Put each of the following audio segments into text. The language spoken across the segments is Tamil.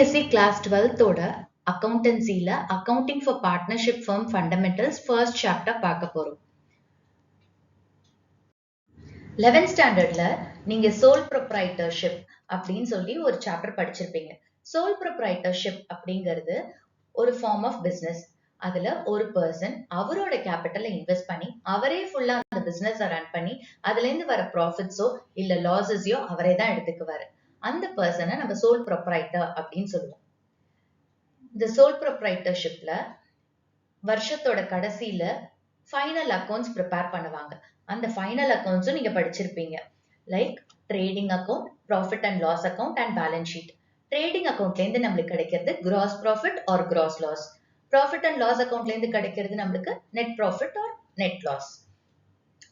சிபிஎஸ்இ கிளாஸ் 12th ஓட அக்கௌண்டன்சில accounting for partnership firm fundamentals first chapter பார்க்க போறோம். 11th ஸ்டாண்டர்ட்ல நீங்க சோல் ப்ரொப்ரைட்டர்ஷிப் அப்படின்னு சொல்லி ஒரு சாப்டர் படிச்சிருப்பீங்க. சோல் ப்ரொப்ரைட்டர்ஷிப் அப்படிங்கிறது ஒரு ஃபார்ம் ஆஃப் பிசினஸ். அதுல ஒரு பர்சன் அவரோட கேபிட்டலை இன்வெஸ்ட் பண்ணி அவரே ஃபுல்லா அந்த பிசினஸ் ரன் பண்ணி அதுல இருந்து வர ப்ராஃபிட்ஸோ இல்ல லாசஸையோ அவரே தான் எடுத்துக்குவாரு. அந்த பர்சனை நம்ம சோல் ப்ரொப்ரைட்டர் அப்படின்னு சொல்லுவோம். இந்த சோல் ப்ரொப்ரைட்டர்ஷிப்ல வருஷத்தோட கடைசியில ஃபைனல் அக்கௌண்ட்ஸ் ப்ரிப்பேர் பண்ணுவாங்க. அந்த ஃபைனல் அக்கௌண்ட்ஸும் நீங்க படிச்சிருப்பீங்க. Like trading account, profit and loss account and balance sheet. Trading அக்கௌண்ட்ல இருந்து நம்மளுக்கு கிடைக்கிறது gross profit or gross loss. Profit and loss அக்கௌண்ட்ல இருந்து கிடைக்கிறது நம்மளுக்கு net profit or net loss.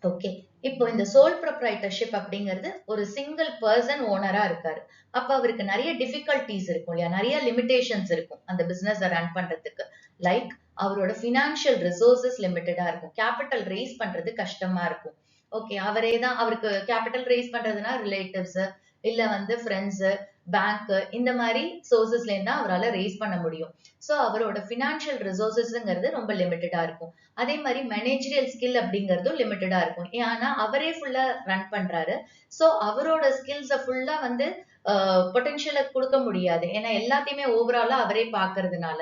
Okay, இப்போ இந்த சோல் ப்ரொப்ரைட்டர்ஷிப் அப்படிங்கிறது ஒரு சிங்கிள் பர்சன் ஓனரா இருக்காரு. அப்ப அவருக்கு நிறைய டிஃபிகல்டிஸ் இருக்கும் இல்லையா, நிறைய லிமிடேஷன்ஸ் இருக்கும் அந்த பிசினஸ் ரன் பண்றதுக்கு. லைக் அவரோட பினான்சியல் ரிசோர்சஸ் லிமிட்டடா இருக்கும், கேபிட்டல் ரேஸ் பண்றது கஷ்டமா இருக்கும். ஓகே, அவரே தான் அவருக்கு கேபிட்டல் ரேஸ் பண்றதுனா ரிலேட்டிவ்ஸ் இல்ல ஃப்ரெண்ட்ஸ், பேங்க் இந்த மாதிரி சோர்சஸ்ல இருந்தா அவரால் ரேஸ் பண்ண முடியும். ஸோ அவரோட பினான்சியல் ரிசோர்சஸ்ங்கிறது ரொம்ப லிமிட்டடா இருக்கும். அதே மாதிரி மேனேஜரியல் ஸ்கில் அப்படிங்கிறதும் லிமிட்டடா இருக்கும். ஏன்னா அவரே ஃபுல்லா ரன் பண்றாரு. ஸோ அவரோட ஸ்கில்ஸை ஃபுல்லா பொட்டன்ஷியலை கொடுக்க முடியாது. ஏன்னா எல்லாத்தையுமே ஓவராலா அவரே பாக்குறதுனால.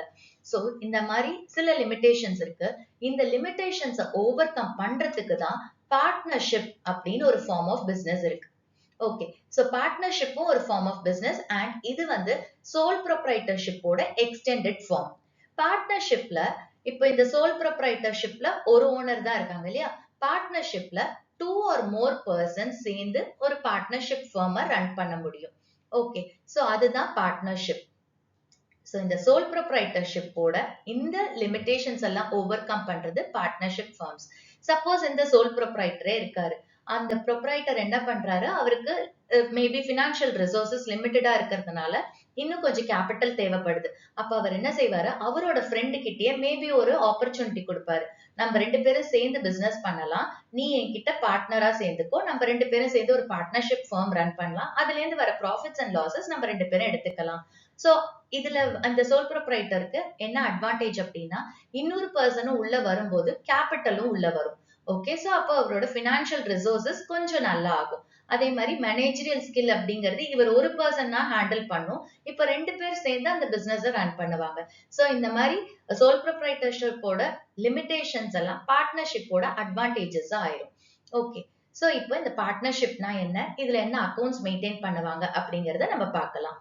சோ இந்த மாதிரி சில லிமிடேஷன்ஸ் இருக்கு. இந்த லிமிடேஷன்ஸை ஓவர் கம் பண்றதுக்கு தான் பார்ட்னர்ஷிப் அப்படின்னு ஒரு ஃபார்ம் ஆஃப் பிசினஸ் இருக்கு. ஓகே, சோ பார்ட்னர்ஷிப்பும் ஒரு ஃபார்ம் ஆஃப் பிசினஸ் அண்ட் இது சோல் ப்ரொப்ரைட்டர்ஷிப்போட எக்ஸ்டெண்டட் ஃபார்ம். பார்ட்னர்ஷிப்ல இப்போ இந்த சோல் ப்ரொப்ரைட்டர்ஷிப்ல ஒரு ஓனர் தான் இருக்காங்க இல்லையா. பார்ட்னர்ஷிப்ல 2 or more பர்சன்ஸ் சேர்ந்து ஒரு பார்ட்னர்ஷிப் ஃபார்மை ரன் பண்ண முடியும். ஓகே, சோ அதுதான் பார்ட்னர்ஷிப். சோ இந்த சோல் ப்ரொப்ரைட்டர்ஷிப்போட இந்த லிமிடேஷன்ஸ் எல்லாம் ஓவர் கம் பண்றது பார்ட்னர்ஷிப் ஃபார்ம்ஸ். சப்போஸ் இந்த சோல் ப்ரொப்ரைட்டரே இருக்காரு, அந்த ப்ரொப்ரைட்டர் என்ன பண்றாரு, அவருக்கு மேபி பினான்சியல் ரிசோர்சஸ் லிமிட்டடா இருக்கிறதுனால இன்னும் கொஞ்சம் கேபிட்டல் தேவைப்படுது. அப்ப அவர் என்ன செய்வாரு, அவரோட ஃப்ரெண்டு கிட்டயே மேபி ஒரு ஆப்பர்ச்சுனிட்டி கொடுப்பாரு. நம்ம 2 பேரும் சேர்ந்து பிசினஸ் பண்ணலாம், நீ என்கிட்ட பார்ட்னரா சேர்ந்துக்கோ, நம்ம 2 பேரும் சேர்ந்து ஒரு பார்ட்னர்ஷிப் ஃபார்ம் ரன் பண்ணலாம், அதுல இருந்து வர ப்ராஃபிட்ஸ் அண்ட் லாசஸ் நம்ம 2 பேரும் எடுத்துக்கலாம். சோ இதுல அந்த சோல் ப்ரொப்ரைட்டருக்கு என்ன அட்வான்டேஜ் அப்படின்னா, இன்னொரு பர்சனும் உள்ள வரும்போது கேபிட்டலும் உள்ள வரும். ஓகே, சோ அப்போ அவரோட பினான்சியல் ரிசோர்சஸ் கொஞ்சம் நல்லா ஆகும். அதே மாதிரி மேனேஜரியல் ஸ்கில் அப்படிங்கிறது இவர் ஒரு பர்சன் தான் ஹேண்டில் பண்ணும். இப்ப 2 பேர் சேர்ந்து அந்த பிசினஸ் ரன் பண்ணுவாங்க. சோ இந்த மாதிரி சோல் ப்ரொப்ரைட்டர்ஷிப்போட லிமிடேஷன்ஸ் எல்லாம் பார்ட்னர்ஷிப்போட அட்வான்டேஜஸ் ஆயிரும். ஓகே, சோ இப்போ இந்த பார்ட்னர்ஷிப்னா என்ன, இதுல என்ன அக்கௌண்ட்ஸ் மெயின்டைன் பண்ணுவாங்க அப்படிங்கறத நம்ம பார்க்கலாம்.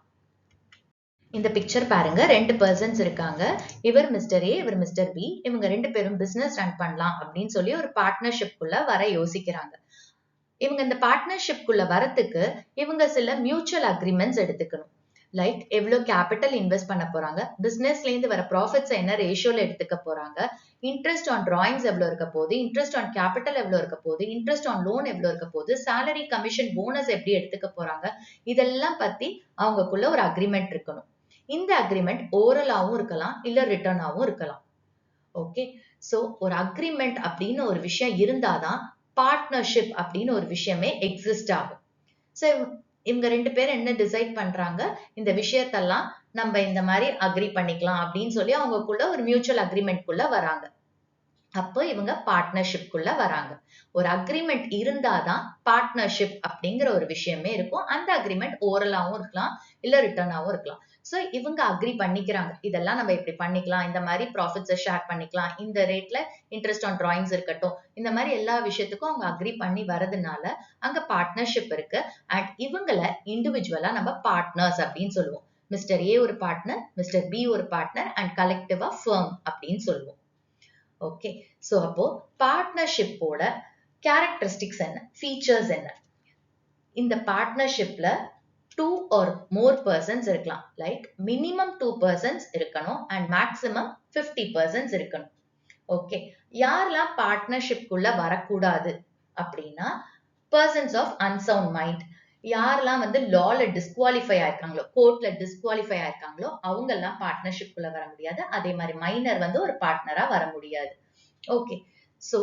இந்த பிக்சர் பாருங்க, 2 பர்சன்ஸ் இருக்காங்க. இவர் மிஸ்டர் ஏ, இவர் மிஸ்டர் பி. இவங்க 2 பேரும் பிசினஸ் ரன் பண்ணலாம் அப்படின்னு சொல்லி ஒரு பார்ட்னர்ஷிப் குள்ள வர யோசிக்கிறாங்க. இவங்க இந்த பார்ட்னர்ஷிப் குள்ள வரத்துக்கு இவங்க சில மியூச்சுவல் அக்ரிமெண்ட்ஸ் எடுத்துக்கணும். லைக் எவ்வளவு கேபிட்டல் இன்வெஸ்ட் பண்ண போறாங்க, பிசினஸ்ல இருந்து வர ப்ராஃபிட்ஸ் என்ன ரேஷியோல எடுத்துக்க போறாங்க, இன்ட்ரெஸ்ட் ஆன் டிராயிங்ஸ் எவ்வளவு இருக்க போகுது, இன்ட்ரெஸ்ட் ஆன் கேபிட்டல் எவ்வளவு இருக்க போகுது, இன்ட்ரெஸ்ட் ஆன் லோன் எவ்வளவு இருக்க போகுது, சேலரி கமிஷன் போனஸ் எப்படி எடுத்துக்க போறாங்க, இதெல்லாம் பத்தி அவங்களுக்குள்ள ஒரு அக்ரிமெண்ட் இருக்கணும். இந்த அக்ரிமெண்ட் ஓரலாவும் இருக்கலாம் இல்ல ரிட்டர்னாவும் இருக்கலாம். ஓகே, சோ ஒரு அக்ரிமெண்ட் அப்படின்னு ஒரு விஷயம் இருந்தாதான் பார்ட்னர்ஷிப் அப்படின்னு ஒரு விஷயமே எக்ஸிஸ்ட் ஆகும். சோ இவங்க 2 பேரும் என்ன டிசைட் பண்றாங்க, இந்த விஷயத்தெல்லாம் நம்ம இந்த மாதிரி அக்ரி பண்ணிக்கலாம் அப்படின்னு சொல்லி அவங்களுக்குள்ள ஒரு மியூச்சுவல் அக்ரிமெண்ட் குள்ள வராங்க. அப்போ இவங்க பார்ட்னர்ஷிப் குள்ள வராங்க. ஒரு அக்ரிமெண்ட் இருந்தாதான் பார்ட்னர்ஷிப் அப்படிங்கிற ஒரு விஷயமே இருக்கும். அந்த அக்ரிமெண்ட் ஓரலாவும் இருக்கலாம் இல்ல ரிட்டர்னாவும் இருக்கலாம். சோ இவங்க அக்ரி பண்ணிக்கிறாங்க, இதெல்லாம் நம்ம இப்படி பண்ணிக்கலாம், இந்த மாதிரி ப்ராஃபிட்ஸை ஷேர் பண்ணிக்கலாம், இந்த ரேட்ல இன்ட்ரெஸ்ட் ஆன் டிராயிங்ஸ் இருக்கட்டும், இந்த மாதிரி எல்லா விஷயத்துக்கும் அவங்க அக்ரி பண்ணி வரதுனால அங்க பார்ட்னர்ஷிப் இருக்கு. அண்ட் இவங்கள இண்டிவிஜுவலா நம்ம பார்ட்னர்ஸ் அப்படின்னு சொல்லுவோம். மிஸ்டர் ஏ ஒரு பார்ட்னர், மிஸ்டர் பி ஒரு பார்ட்னர் அண்ட் கலெக்டிவா ஃபர்ம் அப்படின்னு சொல்லுவோம். ஓகே, சோ அப்போ பார்ட்னர்ஷிப்போட கேரக்டரிஸ்டிக்ஸ் என்ன, ஃபீச்சர்ஸ் என்ன. இந்த பார்ட்னர்ஷிப்ல 2 or more persons இருக்கலாம். லைக் மினிமம் 2 persons இருக்கணும் அண்ட் மேக்ஸிமம் 50 persons இருக்கணும். ஓகே, யாரெல்லாம் பார்ட்னர்ஷிப் குள்ள வரக்கூடாது அப்படின்னா, பர்சன்ஸ் ஆஃப் அன்சவுண்ட் மைண்ட். யாரெல்லாம் லால டிஸ்குவாலிஃபை ஆயிருக்காங்களோ, கோர்ட்ல டிஸ்குவாலிஃபை ஆயிருக்காங்களோ அவங்க எல்லாம் பார்ட்னர்ஷிப் குள்ள வர முடியாது. அதே மாதிரி மைனர் ஒரு பார்ட்னரா வர முடியாது. ஓகே, சோ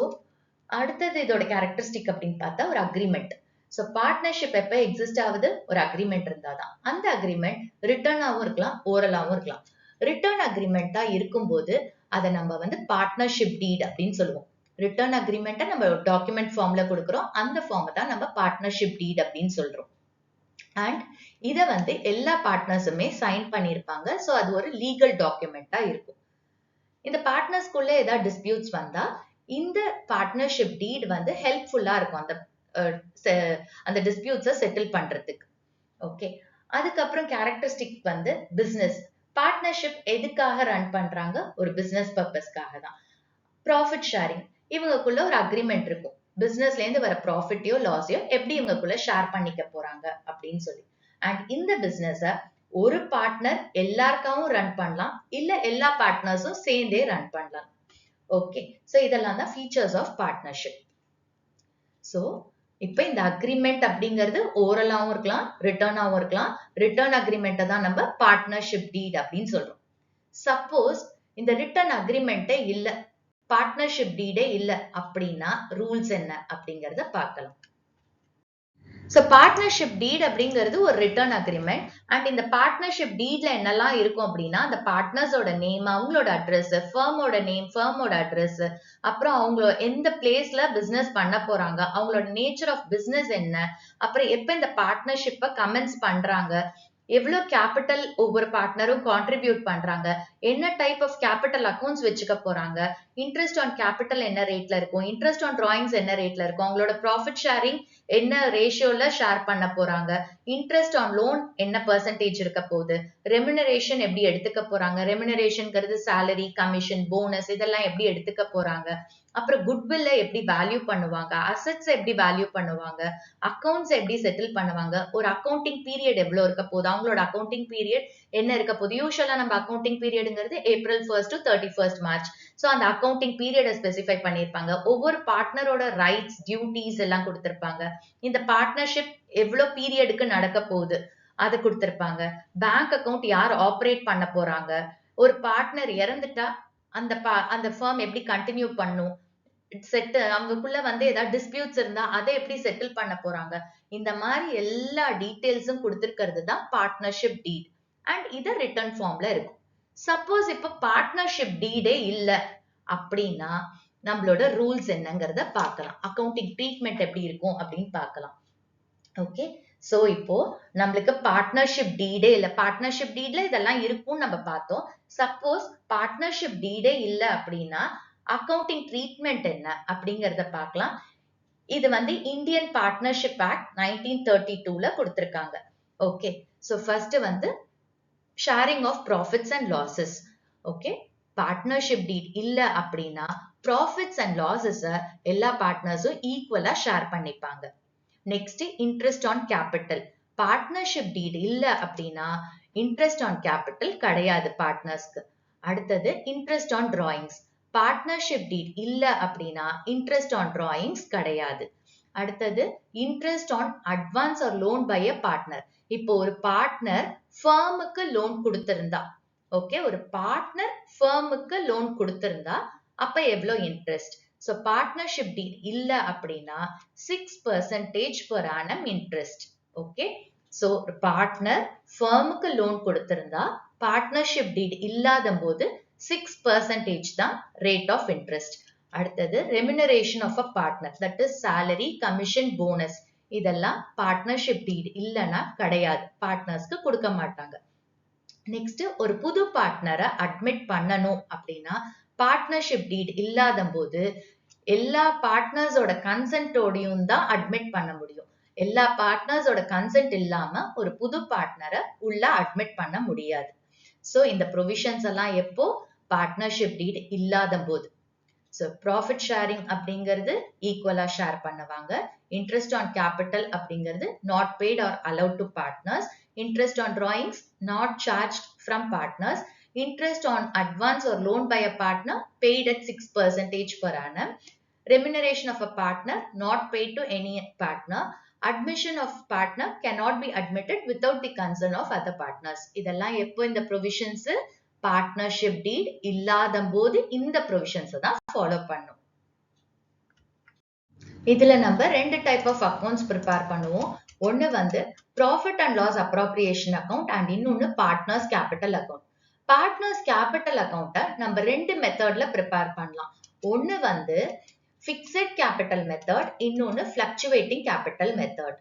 அடுத்தது இதோட கேரக்டரிஸ்டிக் அப்படின்னு பார்த்தா ஒரு அக்ரிமெண்ட். ஸோ பார்ட்னர்ஷிப் எப்ப எக்ஸிஸ்ட் ஆகுது? ஒரு அக்ரிமெண்ட் இருந்தாதான். அந்த அக்ரிமெண்ட் ரிட்டர்னாவும் இருக்கலாம், ஓரலாவும் இருக்கலாம். ரிட்டர்ன் அக்ரிமெண்டா இருக்கும்போது அதை நம்ம பார்ட்னர்ஷிப் டீட் அப்படின்னு சொல்லுவோம். ரிட்டர்ன் அக்ரிமெண்ட்டை நம்ம டாக்குமெண்ட் ஃபார்ம்ல கொடுக்குறோம். அந்த ஃபார்மை தான் நம்ம பார்ட்னர்ஷிப் டீட் அப்படின்னு சொல்றோம். அண்ட் இதை எல்லா பார்ட்னர்ஸுமே சைன் பண்ணியிருப்பாங்க. ஸோ அது ஒரு லீகல் டாக்குமெண்டா இருக்கும். இந்த பார்ட்னர்ஸ்குள்ள ஏதாவது டிஸ்பியூட்ஸ் வந்தா இந்த பார்ட்னர்ஷிப் டீட் ஹெல்ப்ஃபுல்லா இருக்கும் அந்த டிஸ்பியூட்ஸை செட்டில் பண்றதுக்கு. ஓகே, அதுக்கப்புறம் கேரக்டரிஸ்டிக் பிசினஸ். பார்ட்னர்ஷிப் எதுக்காக ரன் பண்றாங்க? ஒரு பிசினஸ் பர்பஸ்க்காக தான். ப்ராஃபிட் ஷேரிங், இவங்களுக்குள்ள ஒரு அக்ரிமெண்ட் இருக்கும். பிசினஸ்ல இருந்து வர ப்ராஃபிட்டையோ லாஸையோ எப்படி இவங்களுக்குள்ள ஷேர் பண்ணிக்க போறாங்க அப்படின்னு சொல்லி. அண்ட் இந்த பிசினஸ ஒரு பார்ட்னர் எல்லாருக்காகவும் ரன் பண்ணலாம், இல்ல எல்லா பார்ட்னர்ஸும் சேர்ந்தே ரன் பண்ணலாம். ஓகே, சோ இதெல்லாம் தான் ஃபீச்சர்ஸ் ஆஃப் பார்ட்னர்ஷிப். சோ இப்ப இந்த அக்ரிமெண்ட் அப்படிங்கிறது ஓரலாவும் இருக்கலாம், ரிட்டர்னாவும் இருக்கலாம். ரிட்டர்ன் அக்ரிமெண்ட்டை தான் நம்ம பார்ட்னர்ஷிப் டீட் அப்படின்னு சொல்றோம். சப்போஸ் இந்த ரிட்டர்ன் அக்ரிமெண்ட்டே இல்ல, பார்ட்னர்ஷிப் டீடே இல்ல அப்படின்னா ரூல்ஸ் என்ன அப்படிங்கறத பார்க்கலாம். சோ பார்ட்னர்ஷிப் டீட் அப்படிங்கிறது ஒரு ரிட்டர்ன் அக்ரிமெண்ட். அண்ட் இந்த பார்ட்னர்ஷிப் டீட்ல என்னெல்லாம் இருக்கும் அப்படின்னா, அந்த பார்ட்னர்ஸோட நேம், அவங்களோட அட்ரஸ், ஃபர்மோட நேம், ஃபர்மோட அட்ரஸ், அப்புறம் அவங்க எந்த பிளேஸ்ல பிசினஸ் பண்ண போறாங்க, அவங்களோட நேச்சர் ஆஃப் பிசினஸ் என்ன, அப்புறம் எப்ப இந்த பார்ட்னர்ஷிப்பை கமென்ஸ் பண்றாங்க, எவ்வளவு கேபிட்டல் ஒவ்வொரு பார்ட்னரும் கான்ட்ரிபியூட் பண்றாங்க, என்ன டைப் ஆஃப் கேபிட்டல் அக்கௌண்ட்ஸ் வச்சுக்க போறாங்க, இன்ட்ரெஸ்ட் ஆன் கேபிட்டல் என்ன ரேட்ல இருக்கும், இன்ட்ரெஸ்ட் ஆன் டிராயிங்ஸ் என்ன ரேட்ல இருக்கும், அவங்களோட ப்ராஃபிட் ஷேரிங் என்ன ரேஷியோல ஷேர் பண்ண போறாங்க, இன்ட்ரெஸ்ட் ஆன் லோன் என்ன பெர்சன்டேஜ் இருக்க போகுது, ரெமுனரேஷன் எப்படி எடுத்துக்க போறாங்க, ரெமுனரேஷன்ங்கிறது சேலரி, கமிஷன், போனஸ் இதெல்லாம் எப்படி எடுத்துக்க போறாங்க, அப்புறம் குட்வில்ல எப்படி வேல்யூ பண்ணுவாங்க, அசெட்ஸ் எப்படி வேல்யூ பண்ணுவாங்க, அக்கௌண்ட்ஸ் எப்படி செட்டில் பண்ணுவாங்க, ஒரு அக்கௌண்டிங் பீரியட் எவ்வளவு இருக்க போகுது, அவங்களோட அக்கௌண்டிங் பீரியட் என்ன இருக்க போகுது. யூஸ்வலா நம்ம அக்கௌண்டிங் பீரியடுங்கிறது April 1st to 31st March. So அந்த அக்கௌண்டிங் பீரியடை ஸ்பெசிஃபை பண்ணிருப்பாங்க. ஒவ்வொரு பார்ட்னரோட ரைட்ஸ், டியூட்டிஸ் எல்லாம் கொடுத்திருப்பாங்க. இந்த பார்ட்னர்ஷிப் எவ்வளவு பீரியடுக்கு நடக்க போகுது அதை கொடுத்திருப்பாங்க. பேங்க் அக்கவுண்ட் யார் ஆபரேட் பண்ண போறாங்க, ஒரு பார்ட்னர் இறந்துட்டா அந்த ஃபர்ம் எப்படி கண்டினியூ பண்ணும், அவங்களுக்குள்ள ஏதாவது டிஸ்பியூட்ஸ் இருந்தா அதை எப்படி செட்டில் பண்ண போறாங்க, இந்த மாதிரி எல்லா டீடைல்ஸும் கொடுத்திருக்கிறது தான் பார்ட்னர்ஷிப் டீட். அண்ட் இது ரிட்டர்ன் ஃபார்ம்ல இருக்கும். சப்போஸ் இப்ப பார்ட்னர்ஷிப் டீடே இல்ல அப்படின்னா நம்மளோட ரூல்ஸ் என்னங்கறத பார்க்கலாம். அக்கவுண்டிங் ட்ரீட்மெண்ட் எப்படி இருக்கும் அப்படின்னு பார்க்கலாம். ஓகே, சோ இப்போ நம்மளுக்கு பார்ட்னர்ஷிப் டீடே இல்ல, பார்ட்னர்ஷிப் டீட்ல இதெல்லாம் இருக்கும் நம்ம பார்த்தோம். சப்போஸ் பார்ட்னர்ஷிப் டீடே இல்ல அப்படின்னா அக்கவுண்டிங் ட்ரீட்மெண்ட் என்ன அப்படிங்கறத பார்க்கலாம். இது இந்தியன் பார்ட்னர்ஷிப் ஆக்ட் 1932ல கொடுத்திருக்காங்க. Okay, so first sharing of profits and losses. Okay, partnership deed இல்ல அப்படின்னா ப்ராஃபிட்ஸ் அண்ட் லாசஸ் எல்லா பார்ட்னர்ஸும் ஈக்குவலா ஷேர் பண்ணிப்பாங்க. Next interest on capital. Partnership deed இல்ல அப்படின்னா இன்ட்ரெஸ்ட் ஆன் கேபிட்டல் கிடையாது பார்ட்னர்ஸ்க்கு. அடுத்தது interest on drawings. Partnership deed இல்ல அப்படின்னா இன்ட்ரெஸ்ட் ஆன் டிராயிங்ஸ் கிடையாது. அடுத்தது interest on advance or loan by a partner. இப்போ ஒரு பார்ட்னர் ஃபர்முக்கு லோன் கொடுத்திருந்தா, ஓகே, ஒரு பார்ட்னர் ஃபர்முக்கு லோன் கொடுத்திருந்தா அப்ப எவ்வளவு இன்ட்ரெஸ்ட். சோ பார்ட்னர்ஷிப் டீட் இல்ல அப்படின்னா 6% per annum interest. Okay, so partner ஃபர்முக்கு லோன் கொடுத்திருந்தா பார்ட்னர்ஷிப் டீட் இல்லாத போது 6% தான் ரேட் ஆஃப் இன்ட்ரெஸ்ட். அடுத்தது remuneration of a partner, that is salary, commission, bonus. இதெல்லாம் பார்ட்னர்ஷிப் டீட் இல்லைன்னா கிடையாது, பார்ட்னர்ஸ்க்கு கொடுக்க மாட்டாங்க. நெக்ஸ்ட் ஒரு புது பார்ட்னரை அட்மிட் பண்ணணும் அப்படின்னா பார்ட்னர்ஷிப் டீட் இல்லாத போது எல்லா பார்ட்னர்ஸோட கன்சென்ட்டோடையும் தான் அட்மிட் பண்ண முடியும். எல்லா பார்ட்னர்ஸோட கன்சென்ட் இல்லாம ஒரு புது பார்ட்னரை உள்ள அட்மிட் பண்ண முடியாது. சோ இந்த ப்ரொவிஷன்ஸ் எல்லாம் எப்போ? பார்ட்னர்ஷிப் டீட் இல்லாத போது. சோ ப்ராஃபிட் ஷேரிங் அப்படிங்கிறது ஈக்குவலா ஷேர் பண்ணுவாங்க. இன்ட்ரெஸ்ட் ஆன் கேபிட்டல் அப்படிங்கிறது not paid R allowed to partners. Interest on drawings not charged from partners. Interest on advance or loan by a partner paid at 6% per annum. Remuneration of a partner not paid to any partner. Admission of partner cannot be admitted without the consent of other partners. இதெல்லாம் எப்போ இந்த provisions partnership deed இல்லாத போது இந்த provisions தான் follow பண்ணும். இதுல நம்ம ரெண்டு டைப் ஆஃப் அக்கௌண்ட்ஸ் ப்ரிப்பேர் பண்ணுவோம். ஒன்னு வந்து profit and loss appropriation account அண்ட் இன்னொன்னு partners capital account. Partners capital அக்கௌண்ட்டை நம்ம ரெண்டு மெத்தட்ல ப்ரிப்பேர் பண்ணலாம். ஒன்னு வந்து ஃபிக்ஸட் கேபிட்டல் மெத்தட், இன்னொன்னு ஃபிளக்சுவேட்டிங் கேபிட்டல் மெத்தட்.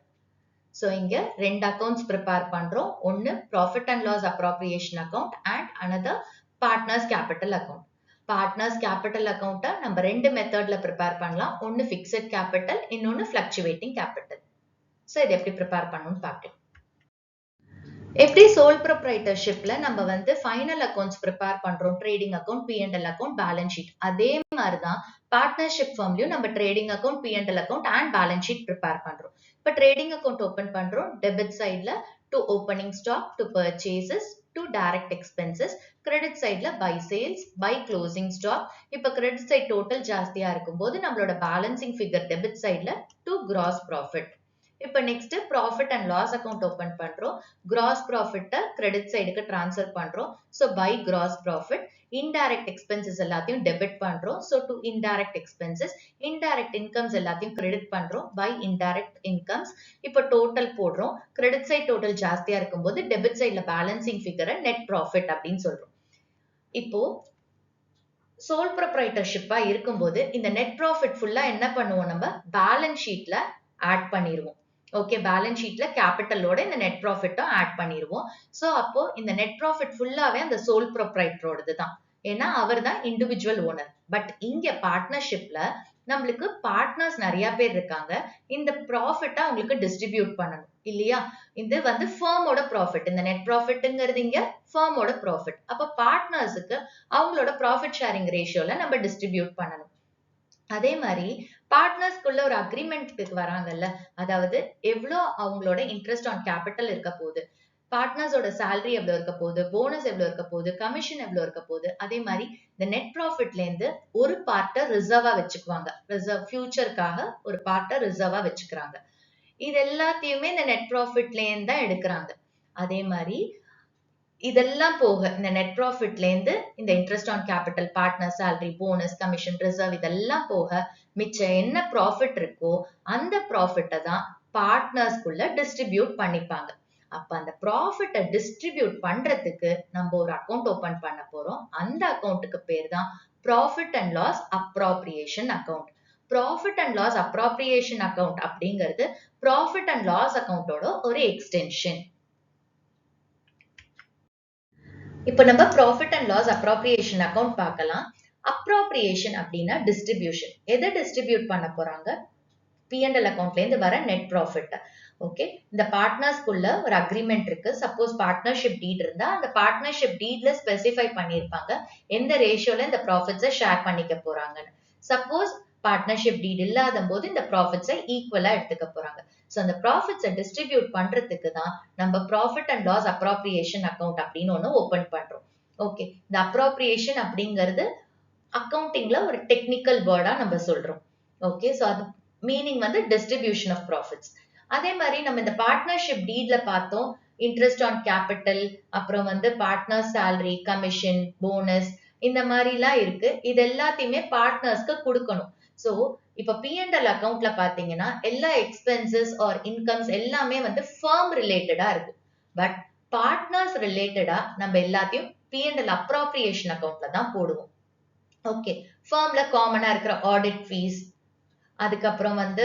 சோ இங்க ரெண்டு அக்கௌண்ட்ஸ் ப்ரிப்பேர் பண்றோம். ஒன்னு profit and loss appropriation account and another partners capital account. Partners capital அக்கௌண்ட்டை நம்ம ரெண்டு மெத்தட்ல ப்ரிப்பேர் பண்ணலாம். ஒன்னு ஃபிக்ஸட் கேபிட்டல், இன்னொன்னு ஃபிளக்சுவேட்டிங் கேபிட்டல். சோ இது எப்படி ப்ரிப்பேர் பண்ணணும்னு பார்க்கலாம். எப்படி சோல் ப்ரொப்ரைட்டர்ஷிப்ல நம்ம வந்து ஃபைனல் அக்கௌண்ட்ஸ் ப்ரிப்பேர் பண்றோம், trading account, P&L account, balance sheet. அதே மாதிரிதான் பார்ட்னர்ஷிப் ஃபார்ம்லயும் நம்ம trading account, P&L account and balance sheet prepare பண்றோம். இப்ப ட்ரேடிங் அக்கௌண்ட் ஓபன் பண்றோம். டெபிட் சைட்ல to opening stock, to purchases, to direct expenses. Credit சைட்ல by sales, by closing stock. இப்ப கிரெடிட் சைட் டோட்டல் ஜாஸ்தியா இருக்கும்போது நம்மளோட பேலன்சிங் ஃபிகர் டெபிட் சைட்ல டு கிராஸ் ப்ராஃபிட். இப்ப next profit and loss account open பண்றோம். கிராஸ் ப்ராஃபிட்ட கிரெடிட் சைடுக்கு டிரான்ஸ்ஃபர் பண்றோம். So by gross profit. Indirect expenses எல்லாத்தையும் டெபிட் பண்றோம். So to indirect expenses. Indirect incomes எல்லாத்தையும் கிரெடிட் பண்றோம். By indirect incomes. இப்ப டோட்டல் போடுறோம். கிரெடிட் சைட் டோட்டல் ஜாஸ்தியா இருக்கும்போது டெபிட் சைட்ல பேலன்சிங் ஃபிகரை நெட் ப்ராஃபிட் அப்படின்னு சொல்றோம். இப்போ சோல் ப்ரொப்ரைட்டர்ஷிப்பா இருக்கும்போது இந்த நெட் ப்ராஃபிட் ஃபுல்லா என்ன பண்ணுவோம், நம்ம பேலன்ஸ் ஷீட்ல ஆட் பண்ணிடுவோம். ஓகே, பேலன்ஸ் ஷீட்ல கேபிட்டலோட இந்த நெட் ப்ராஃபிட்டும் ஆட் பண்ணிடுவோம். சோ அப்போ இந்த நெட் ப்ராஃபிட் ஃபுல்லாவே அந்த சோல் ப்ரொப்ரைட்டரோடது தான். ஏன்னா அவர் தான் இண்டிவிஜுவல் ஓனர். பட் இங்க பார்ட்னர்ஷிப்ல நம்மளுக்கு பார்ட்னர்ஸ் நிறைய பேர் இருக்காங்க. இந்த ப்ராஃபிட்டா அவங்களுக்கு டிஸ்ட்ரிபியூட் பண்ணணும் இல்லையா? இது வந்து ஃபர்மோட ப்ராஃபிட். இந்த நெட் ப்ராஃபிட்ங்கிறது இங்க ஃபர்மோட ப்ராஃபிட். அப்ப பார்ட்னர்ஸுக்கு அவங்களோட ப்ராஃபிட் ஷேரிங் ரேஷியோல நம்ம டிஸ்ட்ரிபியூட் பண்ணணும். அதே மாதிரி பார்ட்னர்ஸ்குள்ள ஒரு அக்ரிமெண்ட்க்கு வராங்கல்ல, அதாவது எவ்வளவு அவங்களோட இன்ட்ரெஸ்ட் ஆன் கேபிட்டல் இருக்க போகுது, பார்ட்னர்ஸோட சேலரி எவ்வளவு இருக்க போகுது, போனஸ் எவ்வளவு இருக்க போகுது, கமிஷன் எவ்வளவு இருக்க போகுது. அதே மாதிரி இந்த நெட் ப்ராஃபிட்ல இருந்து ஒரு பார்ட்டை ரிசர்வா வச்சுக்குவாங்க. ரிசர்வ் ஃபியூச்சருக்காக ஒரு பார்ட்டை ரிசர்வா வச்சுக்கிறாங்க. இது எல்லாத்தையுமே இந்த நெட் ப்ராஃபிட்ல இருந்து தான் எடுக்கிறாங்க. அதே மாதிரி இதெல்லாம் போக இந்த நெட் ப்ராஃபிட்ல இருந்து இந்த interest on capital, partner salary, bonus, commission, reserve இதெல்லாம் போக மிச்சம் என்ன ப்ராஃபிட் இருக்கோ அந்த ப்ராஃபிட்டை தான் பார்ட்னர்ஸ்குள்ள டிஸ்ட்ரிபியூட் பண்ணிப்பாங்க. அப்ப அந்த ப்ராஃபிட்டை டிஸ்ட்ரிபியூட் பண்றதுக்கு நம்ம ஒரு அக்கௌண்ட் ஓபன் பண்ண போறோம். அந்த அக்கௌண்ட்டுக்கு பேர் தான் profit and loss appropriation account. Profit and loss appropriation account அப்படிங்கிறது ப்ராஃபிட் அண்ட் லாஸ் அக்கௌண்டோட ஒரு எக்ஸ்டென்ஷன். இப்ப நம்ம profit and loss appropriation account பார்க்கலாம். அப்ராப்ரியேஷன் அப்படின்னா டிஸ்ட்ரிபியூஷன். எதை டிஸ்ட்ரிபியூட் பண்ண போறாங்க? P&L அக்கௌண்ட்ல இருந்து வர நெட் ப்ராஃபிட். ஓகே, இந்த பார்ட்னர்ஸ்குள்ள ஒரு அக்ரிமெண்ட் இருக்கு. சப்போஸ் பார்ட்னர்ஷிப் டீட் இருந்தா அந்த பார்ட்னர்ஷிப் டீட்ல ஸ்பெசிஃபை பண்ணிருப்பாங்க எந்த ரேஷியோல இந்த ப்ராஃபிட்ஸை ஷேர் பண்ணிக்க போறாங்கன்னு. சப்போஸ் பார்ட்னர்ஷிப் டீட் இல்லாத போது இந்த ப்ராஃபிட்ஸை ஈக்குவலா எடுத்துக்க போறாங்க. சோ அந்த ப்ராஃபிட்ஸை டிஸ்ட்ரிபியூட் பண்றதுக்கு தான் நம்ம profit and loss appropriation account அப்படின்னு ஒண்ணு ஓபன் பண்றோம். ஓகே, இந்த அப்ராப்ரியேஷன் அப்படிங்கிறது அக்கவுண்டிங்ல ஒரு டெக்னிக்கல் வேர்டா நம்ம சொல்றோம். ஓகே, சோ அது மீனிங் வந்து டிஸ்ட்ரிபியூஷன் ஆஃப் ப்ராஃபிட்ஸ். அதே மாதிரி நம்ம இந்த பார்ட்னர்ஷிப் டீட்ல பார்த்தோம் இன்ட்ரெஸ்ட் ஆன் கேபிட்டல், அப்புறம் வந்து பார்ட்னர் சேலரி, கமிஷன், போனஸ் இந்த மாதிரி எல்லாம் இருக்கு. இது எல்லாத்தையுமே பார்ட்னர்ஸ்க்கு கொடுக்கணும். சோ இப்ப P&L அக்கவுண்ட்ல பாத்தீங்கன்னா எல்லா எக்ஸ்பென்சஸ் ஆர் இன்கம்ஸ் எல்லாமே வந்து ஃபர்ம் ரிலேட்டடா இருக்கு. பட் பார்ட்னர்ஸ் ரிலேட்டடா நம்ம எல்லாத்தையும் P&L அப்ராப்ரியேஷன் அக்கவுண்ட்ல தான் போடுவோம். ஓகே, ஃபர்ம்ல காமனா இருக்கிற ஆடிட் ஃபீஸ், அதுக்கப்புறம் வந்து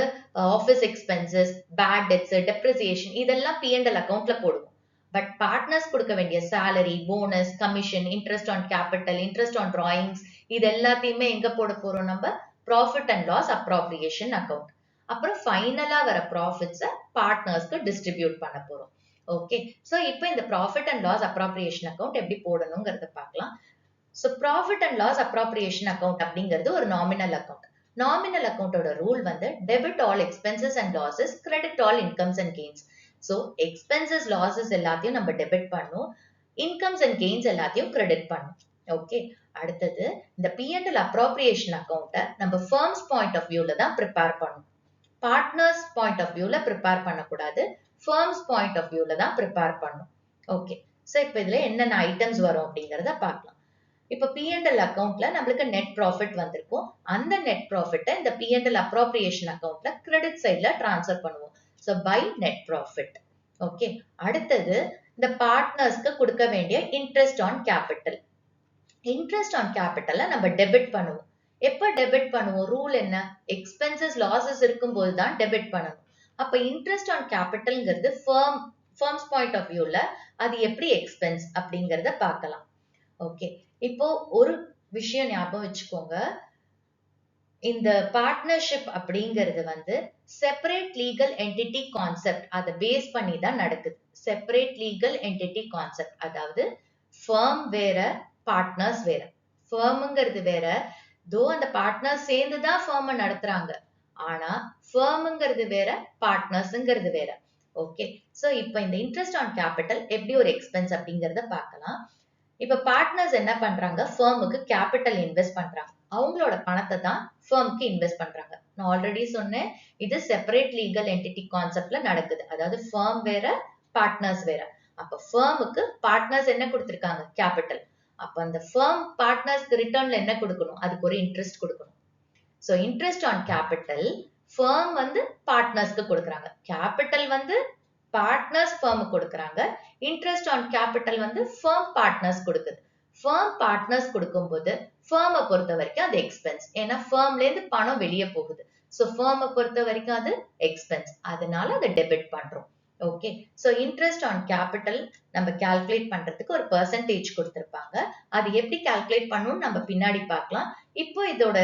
office expenses, bad debts, depreciation இதெல்லாம் P&L அக்கவுண்ட்ல போடுவோம். பட் பார்ட்னர்ஸ் கொடுக்க வேண்டிய salary, bonus, commission, interest on capital, interest on drawings இது எல்லாத்தையுமே எங்க போட போறோம்? நம்ம profit and loss appropriation account. அப்புறம் ஃபைனலா வர ப்ராஃபிட்ஸை பார்ட்னர்ஸ்க்கு டிஸ்ட்ரிபியூட் பண்ண போறோம். ஓகே, சோ இப்போ இந்த profit and loss appropriation account எப்படி போடணுங்கிறத பார்க்கலாம். So profit and loss appropriation account அப்படிங்கிறது ஒரு நாமினல் அக்கவுண்ட். நாமினல் அக்கவுண்டோட ரூல் வந்து debit all expenses and losses, credit all incomes and gains. So expenses, losses எல்லாத்தையும் நம்ம டெபிட் பண்ணும், இன்கம்ஸ் அண்ட் கெயின்ஸ் எல்லாத்தையும் கிரெடிட் பண்ணும். ஓகே, அடுத்தது இந்த P&L அப்ராப்ரியேஷன் அக்கவுண்ட்டை நம்ம ஃபர்ம்ஸ் பாயிண்ட் ஆஃப் வியூல தான் ப்ரிப்பேர் பண்ணணும். பார்ட்னர்ஸ் பாயிண்ட் ஆஃப் வியூல ப்ரிப்பேர் பண்ணக்கூடாது, ஃபர்ம்ஸ் பாயிண்ட் ஆஃப் வியூல தான் ப்ரிப்பேர் பண்ணணும். ஓகே, சோ இப்போ இதுல என்னென்ன ஐட்டம்ஸ் வரும் அப்படிங்கறத பார்க்கலாம். இப்ப P&L அக்கவுண்ட்ல நம்மளுக்கு நெட் ப்ராஃபிட் வந்திருக்கும். அந்த நெட் ப்ராஃபிட்ட இந்த P&L அப்ரோப்ரியேஷன் அக்கவுண்ட்ல கிரெடிட் சைட்ல டிரான்ஸ்ஃபர் பண்ணுவோம். So by net profit. Okay. அடுத்தது இந்த பார்ட்னர்ஸ்க்கு கொடுக்க வேண்டிய interest on capital. Interest on கேபிட்டலை நம்ம டெபிட் பண்ணுவோம். எப்ப டெபிட் பண்ணுவோம்? ரூல் என்ன? எக்ஸ்பென்சஸ் லாசஸ் இருக்கும்போது தான் டெபிட் பண்ணணும். அப்ப இன்ட்ரெஸ்ட் ஆன் கேபிட்டல்ங்கிறது ஃபர்ம்ஸ் பாயிண்ட் ஆஃப் வியூல அது எப்படி எக்ஸ்பென்ஸ் அப்படிங்கறத பார்க்கலாம். ஓகே. இப்போ ஒரு விஷயம் ஞாபகம் வச்சுக்கோங்க. இந்த பார்ட்னர்ஷிப் அப்படிங்கிறது வந்து செப்பரேட் லீகல் என்டிட்டி கான்செப்ட் அதை பேஸ் பண்ணி தான் நடக்குது. செப்பரேட் லீகல் என்டிட்டி கான்செப்ட், அதாவது ஃபர்ம் வேற, பார்ட்னர்ஸ் வேற. ஃபர்ம்ங்கிறது வேற, தோ அந்த பார்ட்னர்ஸ் சேர்ந்து தான் ஃபர்ம் நடத்துறாங்க. ஆனா ஃபர்ம்ங்கிறது வேற, பார்ட்னர்ஸ்ங்கிறது வேற. ஓகே. சோ இப்போ இந்த இன்ட்ரெஸ்ட் ஆன் கேபிட்டல் எப்படி ஒரு எக்ஸ்பென்ஸ் அப்படிங்கறத பார்க்கலாம். இப்ப பார்ட்னர்ஸ் என்ன பண்றாங்க? ஃபர்முக்கு கேபிட்டல் இன்வெஸ்ட் பண்றாங்க. அவங்களோட பணத்தை தான் ஃபர்முக்கு இன்வெஸ்ட் பண்றாங்க. நான் ஆல்ரெடி சொன்னேன், இது செப்பரேட் லீகல் என்டிட்டி கான்செப்ட்ல நடக்குது. அதாவது ஃபர்ம் வேற, பார்ட்னர்ஸ் வேற. அப்ப ஃபர்முக்கு பார்ட்னர்ஸ் என்ன கொடுத்திருக்காங்க? கேபிட்டல். அப்ப அந்த ஃபர்ம் பார்ட்னர்ஸ்க்கு ரிட்டர்ன்ல என்ன கொடுக்கணும்? அதுக்கு ஒரு இன்ட்ரெஸ்ட் கொடுக்கணும். So interest on capital firm வந்து பார்ட்னர்ஸ்க்கு கொடுக்குறாங்க. கேபிட்டல் வந்து பார்ட்னர்ஸ் ஃபர்ம் கொடுக்குறாங்க. இன்ட்ரெஸ்ட் ஆன் கேபிட்டல் வந்து ஃபர்ம் பார்ட்னர்ஸ் கொடுக்குது. ஃபர்ம் பார்ட்னர்ஸ் கொடுக்கும்போது ஃபர்மை பொறுத்த வரைக்கும் அது எக்ஸ்பென்ஸ். ஏன்னா ஃபர்ம்ல இருந்து பணம் வெளியே போகுது. சோ ஃபர்மை பொறுத்த வரைக்கும் அது எக்ஸ்பென்ஸ். அதனால அதை டெபிட் பண்றோம். Okay. So interest on capital நம்ம கால்குலேட் பண்றதுக்கு ஒரு பெர்சன்டேஜ் கொடுத்திருப்பாங்க. அது எப்படி கால்குலேட் பண்ணணும்னு நம்ம பின்னாடி பார்க்கலாம். இப்போ இதோட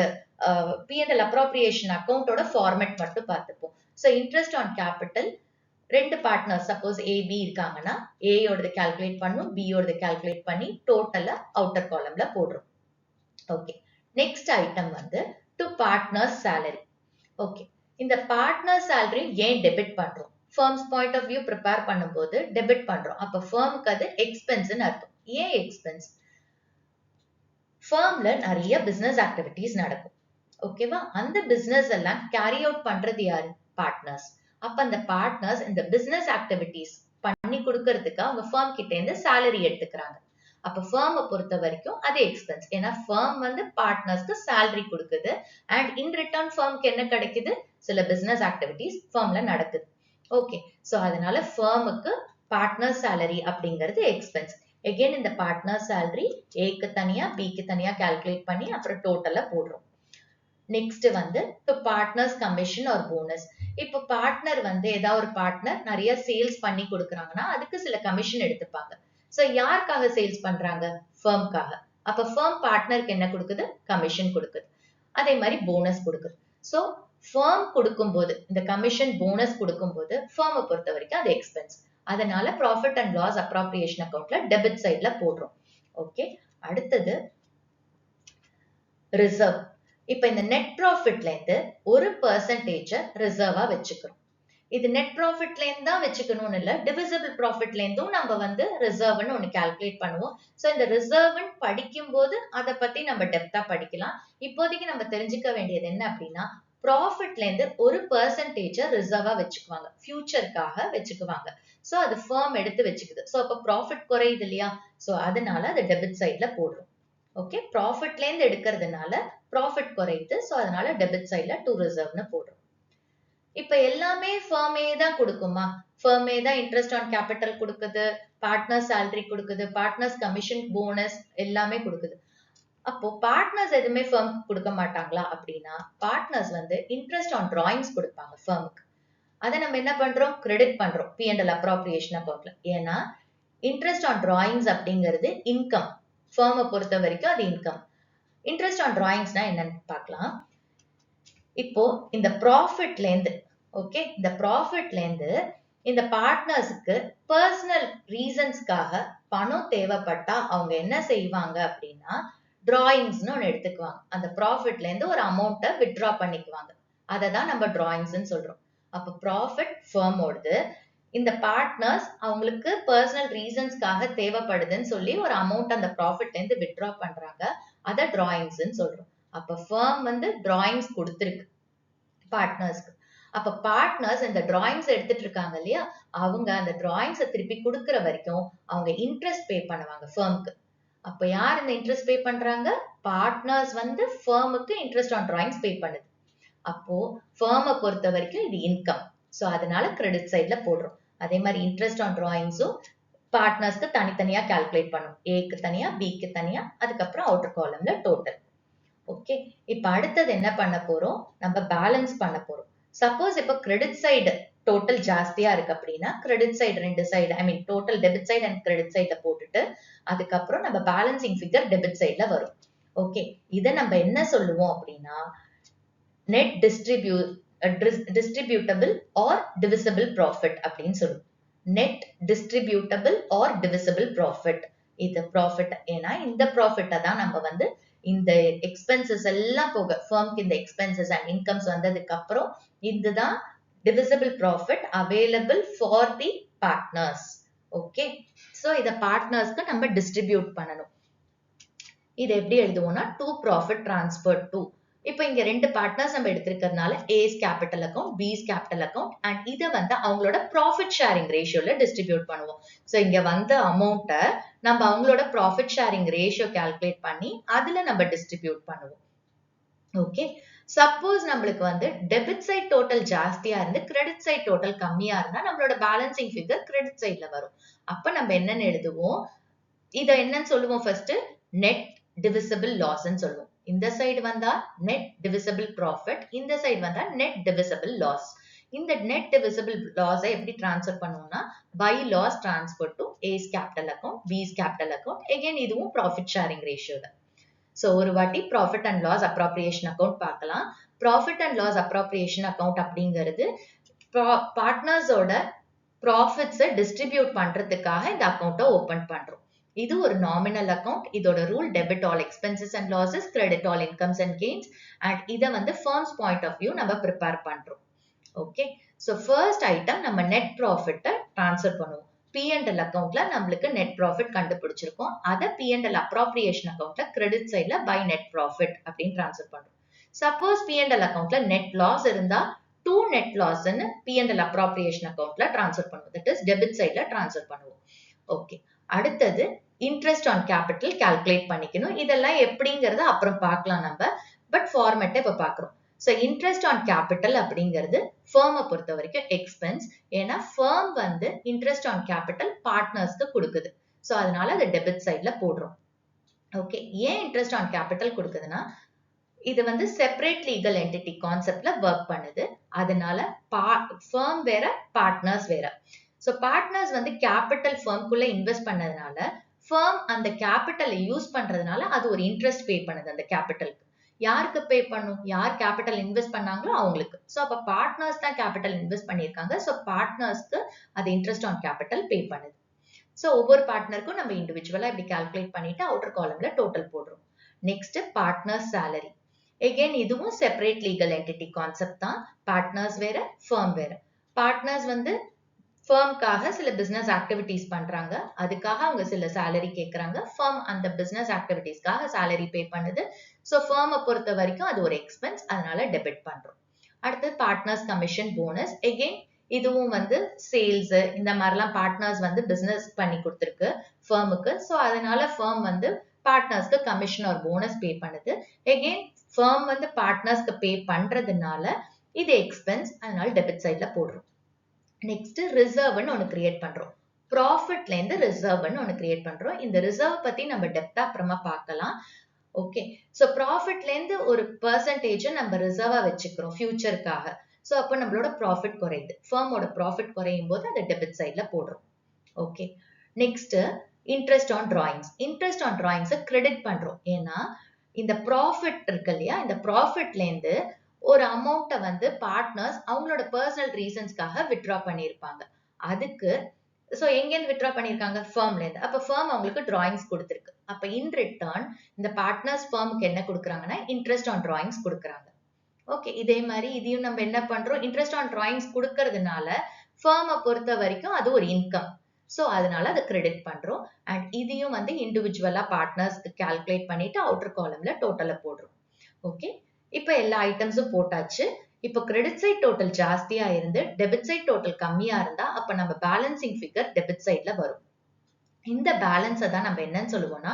P&L அப்ரோப்ரியேஷன் அக்கவுண்டோட ஃபார்மேட் மட்டும் பார்த்துப்போம். சோ இன்ட்ரெஸ்ட் ஆன் கேபிட்டல் ரெண்டு பார்ட்னர் சப்போஸ் ஏபி இருக்காங்கன்னா ஏயோடது கால்குலேட் பண்ணும், பியோடது கால்குலேட் பண்ணி டோட்டலா அவுட்டர் காலம்ல போடுறோம். ஓகே. நெக்ஸ்ட் ஐட்டம் வந்து டு பார்ட்னர் சேலரி. ஓகே. இந்த பார்ட்னர் சேலரி ஏன் டெபிட் பண்றோம்? Firm's point of view prepare பண்ணும்போது டெபிட் பண்றோம். அப்ப ஃபர்முக்கு அது எக்ஸ்பென்ஸ்னு அர்த்தம். ஏன் எக்ஸ்பென்ஸ்? ஃபர்ம்ல நிறைய பிசினஸ் ஆக்டிவிட்டிஸ் நடக்கும். ஓகேவா? அந்த பிசினஸ் எல்லாம் கேரி அவுட் பண்றது யாரு? பார்ட்னர்ஸ். அப்ப அந்த பார்ட்னர்ஸ் இந்த பிசினஸ் ஆக்டிவிட்டிஸ் பண்ணி கொடுக்கறதுக்கு அவங்க ஃபர்ம் கிட்ட இருந்து சேலரி எடுத்துக்கிறாங்க. அப்ப ஃபர்மை பொறுத்த வரைக்கும் அது எக்ஸ்பென்ஸ். ஏன்னா ஃபர்ம் வந்து பார்ட்னர்ஸ்க்கு சேலரி கொடுக்குது. அண்ட் இன் ரிட்டர்ன் ஃபர்ம்க்கு என்ன கிடைக்குது? சில பிசினஸ் ஆக்டிவிட்டிஸ் ஃபர்ம்ல நடக்குது. ஓகே. சோ அதனால ஃபர்முக்கு பார்ட்னர் சேலரி அப்படிங்கிறது எக்ஸ்பென்ஸ். எகைன் இந்த பார்ட்னர் சேலரி ஏக்கு தனியா, பிக்கு தனியா கால்குலேட் பண்ணி அப்புறம் டோட்டலா போடுறோம். நெக்ஸ்ட் வந்து to partners commission or bonus. இப்போ பார்ட்னர் வந்து ஏதாவது ஒரு பார்ட்னர் நிறைய சேல்ஸ் பண்ணி கொடுக்குறாங்கன்னா அதுக்கு சில கமிஷன் எடுத்துப்பாங்க. சோ யாருக்காக சேல்ஸ் பண்றாங்க? ஃபர்ம்காக. அப்ப ஃபர்ம் பார்ட்னருக்கு என்ன கொடுக்குது? கமிஷன் கொடுக்குது. அதே மாதிரி போனஸ் கொடுக்குது. சோ ஃபர்ம் கொடுக்கும்போது இந்த கமிஷன் போனஸ் கொடுக்கும்போது ஃபர்மை பொறுத்த வரைக்கும் அது எக்ஸ்பென்ஸ். அதனால ப்ராஃபிட் அண்ட் லாஸ் அப்ரோப்ரியேஷன் அக்கவுண்ட்ல டெபிட் சைட்ல போடுறோம். ஓகே. அடுத்தது ரிசர்வ். இப்ப இந்த நெட் ப்ராஃபிட்ல இருந்து ஒரு பெர்சன்டேஜ ரிசர்வா வச்சுக்கிறோம். இது நெட் ப்ராஃபிட்ல இருந்து தான் வச்சுக்கணும்னு இல்ல, டிவிசிபிள் ப்ராஃபிட்ல இருந்தும் நம்ம வந்து ரிசர்வ்னு ஒன்னு கால்குலேட் பண்ணுவோம். சோ இந்த ரிசர்வ்னு படிக்கும் போது அதை பத்தி நம்ம டெப்தா படிக்கலாம். இப்போதைக்கு நம்ம தெரிஞ்சுக்க வேண்டியது என்ன அப்படின்னா, ப்ராஃபிட்ல இருந்து ஒரு பெர்சன்டேஜ ரிசர்வா வச்சுக்குவாங்க, ஃபியூச்சருக்காக வச்சுக்குவாங்க. சோ அது ஃபர்ம் எடுத்து வச்சுக்குது. சோ அப்ப ப்ராஃபிட் குறையுது இல்லையா? சோ அதனால அது டெபிட் சைட்ல போடுறோம். ஓகே. ப்ராஃபிட்ல இருந்து எடுக்கிறதுனால ப்ராஃபிட் குறையுது. சோ அதனால டெபிட் சைட்ல டு ரிசர்வ்னு போடுறோம். இப்ப எல்லாமே ஃபர்மே தான் கொடுக்குமா? ஃபர்மே தான் இன்ட்ரெஸ்ட் ஆன் கேபிட்டல் கொடுக்குது, பார்ட்னர் சேலரி கொடுக்குது, பார்ட்னர்ஸ் கமிஷன், போனஸ் எல்லாமே கொடுக்குது. அப்போ பார்ட்னர்ஸ் எதுவுமே ஃபர்முக்கு கொடுக்க மாட்டாங்களா அப்படின்னா, பார்ட்னர்ஸ் வந்து இன்ட்ரெஸ்ட் ஆன் டிராயிங்ஸ் கொடுப்பாங்க ஃபர்முக்கு. அதை நம்ம என்ன பண்றோம்? கிரெடிட் பண்றோம் P&L அப்ரோப்ரியேஷன் அக்கவுண்ட்ல. ஏன்னா இன்ட்ரெஸ்ட் ஆன் டிராயிங்ஸ் அப்படிங்கிறது இன்கம். ஃபர்மை பொறுத்த வரைக்கும் அது இன்கம். இன்ட்ரெஸ்ட் ஆன் டிராயிங்ஸ்னா என்னன்னு பார்க்கலாம். இப்போ இந்த ப்ராஃபிட்ல இருந்து, ஓகே, இந்த ப்ராஃபிட்ல இருந்து இந்த பார்ட்னர்ஸ்க்கு பர்சனல் ரீசன்ஸ்க்காக பணம் தேவைப்பட்டா அவங்க என்ன செய்வாங்க அப்படின்னா, டிராயிங்ஸ்னு ஒன்னு எடுத்துக்குவாங்க. அந்த ப்ராஃபிட்ல இருந்து ஒரு அமௌண்ட்டை வித்ட்ரா பண்ணிக்குவாங்க. அதை தான் நம்ம டிராயிங்ஸ்ன்னு சொல்றோம். அப்ப ப்ராஃபிட் ஃபர்மோடது, இந்த பார்ட்னர்ஸ் அவங்களுக்கு பர்சனல் ரீசன்ஸ்க்காக தேவைப்படுதுன்னு சொல்லி ஒரு அமௌண்ட் அந்த ப்ராஃபிட்ல இருந்து வித்ட்ரா பண்றாங்க. அதை டிராயிங்ஸ்ன்னு சொல்றோம். அப்ப ஃபர்ம் வந்து டிராயிங்ஸ் கொடுத்திருக்கு பார்ட்னர்ஸ்க்கு. அப்ப பார்ட்னர்ஸ் இந்த டிராயிங்ஸ் எடுத்துட்டு இருக்காங்க இல்லையா, அவங்க அந்த டிராயிங்ஸை திருப்பி கொடுக்கிற வரைக்கும் அவங்க இன்ட்ரெஸ்ட் பே பண்ணுவாங்க ஃபர்முக்கு. அப்ப யார் இந்த இன்ட்ரெஸ்ட் பே பண்றாங்க? பார்ட்னர்ஸ் வந்து ஃபர்முக்கு இன்ட்ரெஸ்ட் ஆன் டிராயிங்ஸ் பே பண்ணுது. அப்போ ஃபர்மை பொறுத்த வரைக்கும் இது இன்கம். ஸோ அதனால கிரெடிட் சைட்ல போடுறோம். அதே மாதிரி இன்ட்ரெஸ்ட் ஆன் டிராயிங்ஸும் பார்ட்னர்ஸ்க்கு தனித்தனியா கால்குலேட் பண்ணும். ஏக்கு தனியா, பிக்கு தனியா, அதுக்கப்புறம் அவுட்டர் காலம்ல டோட்டல். ஓகே, இப்ப அடுத்தது என்ன பண்ண போறோம்? நம்ம பேலன்ஸ் பண்ண போறோம். சப்போஸ் இப்ப கிரெடிட் சைடு டோட்டல் ஜாஸ்தியா இருக்கு அப்படின்னா கிரெடிட் சைடு ரெண்டு side, I mean total debit side and credit சைட்ல போட்டுட்டு அதுக்கப்புறம் நம்ம பேலன்சிங் ஃபிகர் டெபிட் சைட்ல வரும். ஓகே, இதை நம்ம என்ன சொல்லுவோம் அப்படின்னா net distributable or divisible profit அப்படின்னு சொல்லுவோம். Net distributable or divisible profit. இது ப்ராஃபிட், ஏன்னா இந்த ப்ராஃபிட்டை தான் நம்ம வந்து இந்த எக்ஸ்பென்சஸ் எல்லாம் போக ஃபர்ம்க்கு இந்த எக்ஸ்பென்சஸ் அண்ட் இன்கம்ஸ் வந்ததுக்கு அப்புறம் இதுதான் divisible profit available for the partners. Okay, so இத பார்ட்னர்ஸ்க்கு நம்ம டிஸ்ட்ரிபியூட் பண்ணணும். இது எப்படி எழுதுவோம்னா டு ப்ராஃபிட் ட்ரான்ஸ்ஃபர் டு. இப்போ இங்க ரெண்டு பார்ட்னர்ஸ் நம்ம எடுத்திருக்கிறதுனால ace capital account, B's capital account, and இதை வந்து அவங்களோட ப்ராஃபிட் ஷேரிங் ரேஷியோல டிஸ்ட்ரிபியூட் பண்ணுவோம். ஸோ இங்க வந்த அமௌண்ட்டை நம்ம அவங்களோட ப்ராஃபிட் ஷேரிங் ரேஷியோ கால்குலேட் பண்ணி அதுல நம்ம டிஸ்ட்ரிபியூட் பண்ணுவோம். ஓகே, சப்போஸ் நம்மளுக்கு வந்து டெபிட் சைட் டோட்டல் ஜாஸ்தியா இருந்து கிரெடிட் சைட் டோட்டல் கம்மியா இருந்தா நம்மளோட பேலன்சிங் ஃபிகர் கிரெடிட் சைட்ல வரும். அப்ப நம்ம என்னன்னு எழுதுவோம்? இதை என்னன்னு சொல்லுவோம்? ஃபர்ஸ்ட் நெட் டிவிசிபிள் லாஸ்ன்னு சொல்லுவோம். இந்த சைடு வந்தா நெட் டிவிசிபிள் ப்ராஃபிட், இந்த சைடு வந்தா நெட் டிவிசிபிள் லாஸ். இந்த நெட் டிவிசிபிள் லாஸை எப்படி டிரான்ஸ்ஃபர் பண்ணுவோம்னா by loss transfer to A's capital account, B's capital account. Again இதுவும் ப்ராஃபிட் ஷேரிங் ரேஷியோ தான். ஸோ ஒரு வாட்டி profit and loss appropriation account பார்க்கலாம். Profit and loss appropriation account அப்படிங்கிறது பார்ட்னர்ஸோட ப்ராஃபிட்ஸை டிஸ்ட்ரிபியூட் பண்றதுக்காக இந்த அக்கௌண்ட்டை ஓபன் பண்றோம். இது ஒரு நாமினல் அக்கௌண்ட். இதோட rule debit all expenses and losses, credit all incomes and gains. And இதை வந்து ஃபர்ம்ஸ் பாயிண்ட் ஆஃப் வியூ நம்ம ப்ரிப்பேர் பண்றோம். ஓகே, ஸோ ஃபர்ஸ்ட் ஐட்டம் நம்ம நெட் ப்ராஃபிட்டை ட்ரான்ஸ்ஃபர் பண்ணுவோம். P&L அக்கௌண்ட்ல நம்மளுக்கு நெட் ப்ராஃபிட் கண்டுபிடிச்சிருக்கோம். அதை P&L அப்ராப்ரியேஷன் அக்கௌண்ட்ல கிரெடிட் சைட்ல பை நெட் ப்ராஃபிட் அப்படின்னு ட்ரான்ஸ்ஃபர் பண்றோம். சப்போஸ் P&L அக்கௌண்ட்ல நெட் லாஸ் இருந்தா டு நெட் லாஸ்ன்னு P&L அப்ராப்ரியேஷன் அக்கௌண்ட்ல ட்ரான்ஸ்ஃபர் பண்ணுவோம். தட் இஸ் டெபிட் சைட்ல ட்ரான்ஸ்ஃபர் பண்ணுவோம். ஓகே, அடுத்தது இன்ட்ரெஸ்ட் ஆன் கேபிட்டல் கால்குலேட் பண்ணிக்கணும். இதெல்லாம் எப்படிங்கிறத அப்புறம் பார்க்கலாம் நம்ம. பட் ஃபார்மேட்டை இப்ப பாக்குறோம். ஸோ இன்ட்ரெஸ்ட் ஆன் கேபிட்டல் அப்படிங்கிறது ஃபர்மை பொறுத்த வரைக்கும் எக்ஸ்பென்ஸ். ஏன்னா ஃபர்ம் வந்து இன்ட்ரெஸ்ட் ஆன் கேபிட்டல் பார்ட்னர்ஸ்க்கு கொடுக்குது. ஸோ அதனால அதை டெபிட் சைட்ல போடுறோம். ஓகே, ஏன் இன்ட்ரெஸ்ட் ஆன் கேபிட்டல் கொடுக்குதுன்னா இது வந்து செப்பரேட் லீகல் என்டிட்டி கான்செப்ட்ல ஒர்க் பண்ணுது. அதனால ஃபர்ம் வேற, பார்ட்னர்ஸ் வேற. ஸோ பார்ட்னர்ஸ் வந்து கேபிட்டல் ஃபர்ம்குள்ள இன்வெஸ்ட் பண்ணதுனால ஃபர்ம் அந்த கேபிட்டலை யூஸ் பண்றதுனால அது ஒரு இன்ட்ரெஸ்ட் பே பண்ணுது. அந்த கேபிட்டலுக்கு யாருக்கு பே பண்ணும்? யார் கேபிட்டல் இன்வெஸ்ட் பண்ணாங்களோ அவங்களுக்கு. ஸோ அப்ப பார்ட்னர்ஸ் தான் கேபிட்டல் இன்வெஸ்ட் பண்ணியிருக்காங்க. ஸோ பார்ட்னர்ஸ்க்கு அது இன்ட்ரெஸ்ட் ஆன் கேபிட்டல் பே பண்ணுது. ஸோ ஒவ்வொரு பார்ட்னருக்கும் நம்ம இண்டிவிஜுவலா இப்படி கால்குலேட் பண்ணிட்டு அவுட்டர் காலம்ல டோட்டல் போடுறோம். Next partners salary. எகைன் இதுவும் செப்பரேட் லீகல் என்டிட்டி கான்செப்ட் தான். பார்ட்னர்ஸ் வேற, ஃபர்ம் வேற. பார்ட்னர்ஸ் வந்து ஃபர்ம்காக சில பிசினஸ் ஆக்டிவிட்டிஸ் பண்றாங்க. அதுக்காக அவங்க சில சேலரி கேட்கறாங்க. ஃபர்ம் அந்த பிசினஸ் ஆக்டிவிட்டிஸ்க்காக சேலரி பே பண்ணுது. ஸோ ஃபர்மை பொறுத்த வரைக்கும் அது ஒரு எக்ஸ்பென்ஸ், அதனால டெபிட் பண்றோம். அடுத்து பார்ட்னர்ஸ் கமிஷன், போனஸ். எகெயின் இதுவும் வந்து சேல்ஸ் இந்த மாதிரிலாம் பார்ட்னர்ஸ் வந்து பிசினஸ் பண்ணி கொடுத்துருக்கு ஃபர்முக்கு. ஸோ அதனால ஃபர்ம் வந்து பார்ட்னர்ஸ்க்கு கமிஷன் ஒரு போனஸ் பே பண்ணுது. எகெயின் ஃபர்ம் வந்து பார்ட்னர்ஸ்க்கு பே பண்றதுனால இது எக்ஸ்பென்ஸ், அதனால டெபிட் சைட்ல போடுறோம். நெக்ஸ்ட் ரிசர்வ்னு ஒன்று கிரியேட் பண்றோம். ப்ராஃபிட்ல இருந்து ரிசர்வ்னு ஒன்று கிரியேட் பண்றோம். இந்த ரிசர்வ் பத்தி நம்ம டெப்தா அப்புறமா பார்க்கலாம். ஓகே, ஸோ ப்ராஃபிட்ல இருந்து ஒரு பெர்சன்டேஜ் நம்ம ரிசர்வா வச்சுக்கிறோம் ஃபியூச்சருக்காக. ஸோ அப்போ நம்மளோட ப்ராஃபிட் குறையுது. ஃபர்மோட ப்ராஃபிட் குறையும் போது அதை டெபிட் சைட்ல போடுறோம். Okay, next interest on drawings. Interest on டிராயிங்ஸை கிரெடிட் பண்றோம். ஏன்னா இந்த ப்ராஃபிட் இருக்கு இல்லையா, இந்த ப்ராஃபிட்ல இருந்து ஒரு அமௌண்ட்டை வந்து பார்ட்னர்ஸ் அவங்களோட பர்சனல் ரீசன்ஸ்க்காக வித்ட்ரா பண்ணியிருப்பாங்க. அதுக்கு ஸோ எங்கேருந்து வித்ட்ரா பண்ணியிருக்காங்க? ஃபர்ம்ல இருந்து. அப்போ ஃபர்ம் அவங்களுக்கு டிராயிங்ஸ் கொடுத்துருக்கு. அப்போ இன் ரிட்டர்ன் இந்த பார்ட்னர்ஸ் ஃபர்முக்கு என்ன கொடுக்குறாங்கன்னா இன்ட்ரெஸ்ட் ஆன் டிராயிங்ஸ் கொடுக்குறாங்க. ஓகே, இதே மாதிரி இதையும் நம்ம என்ன பண்றோம்? இன்ட்ரெஸ்ட் ஆன் டிராயிங்ஸ் கொடுக்கறதுனால ஃபர்மை பொறுத்த வரைக்கும் அது ஒரு இன்கம். ஸோ அதனால அதை கிரெடிட் பண்றோம். அண்ட் இதையும் வந்து இண்டிவிஜுவலா பார்ட்னர்ஸ்க்கு கால்குலேட் பண்ணிட்டு அவுட்டர் காலம்ல டோட்டலை போடுறோம். ஓகே, இப்போ எல்லா ஐட்டம்ஸும் போட்டாச்சு. இப்போ கிரெடிட் சைட் டோட்டல் ஜாஸ்தியா இருந்து டெபிட் சைட் டோட்டல் கம்மியா இருந்தா அப்ப நம்ம பேலன்சிங் ஃபிகர் டெபிட் சைட்ல வரும். இந்த பேலன்ஸை தான் நம்ம என்னன்னு சொல்லுவோம்னா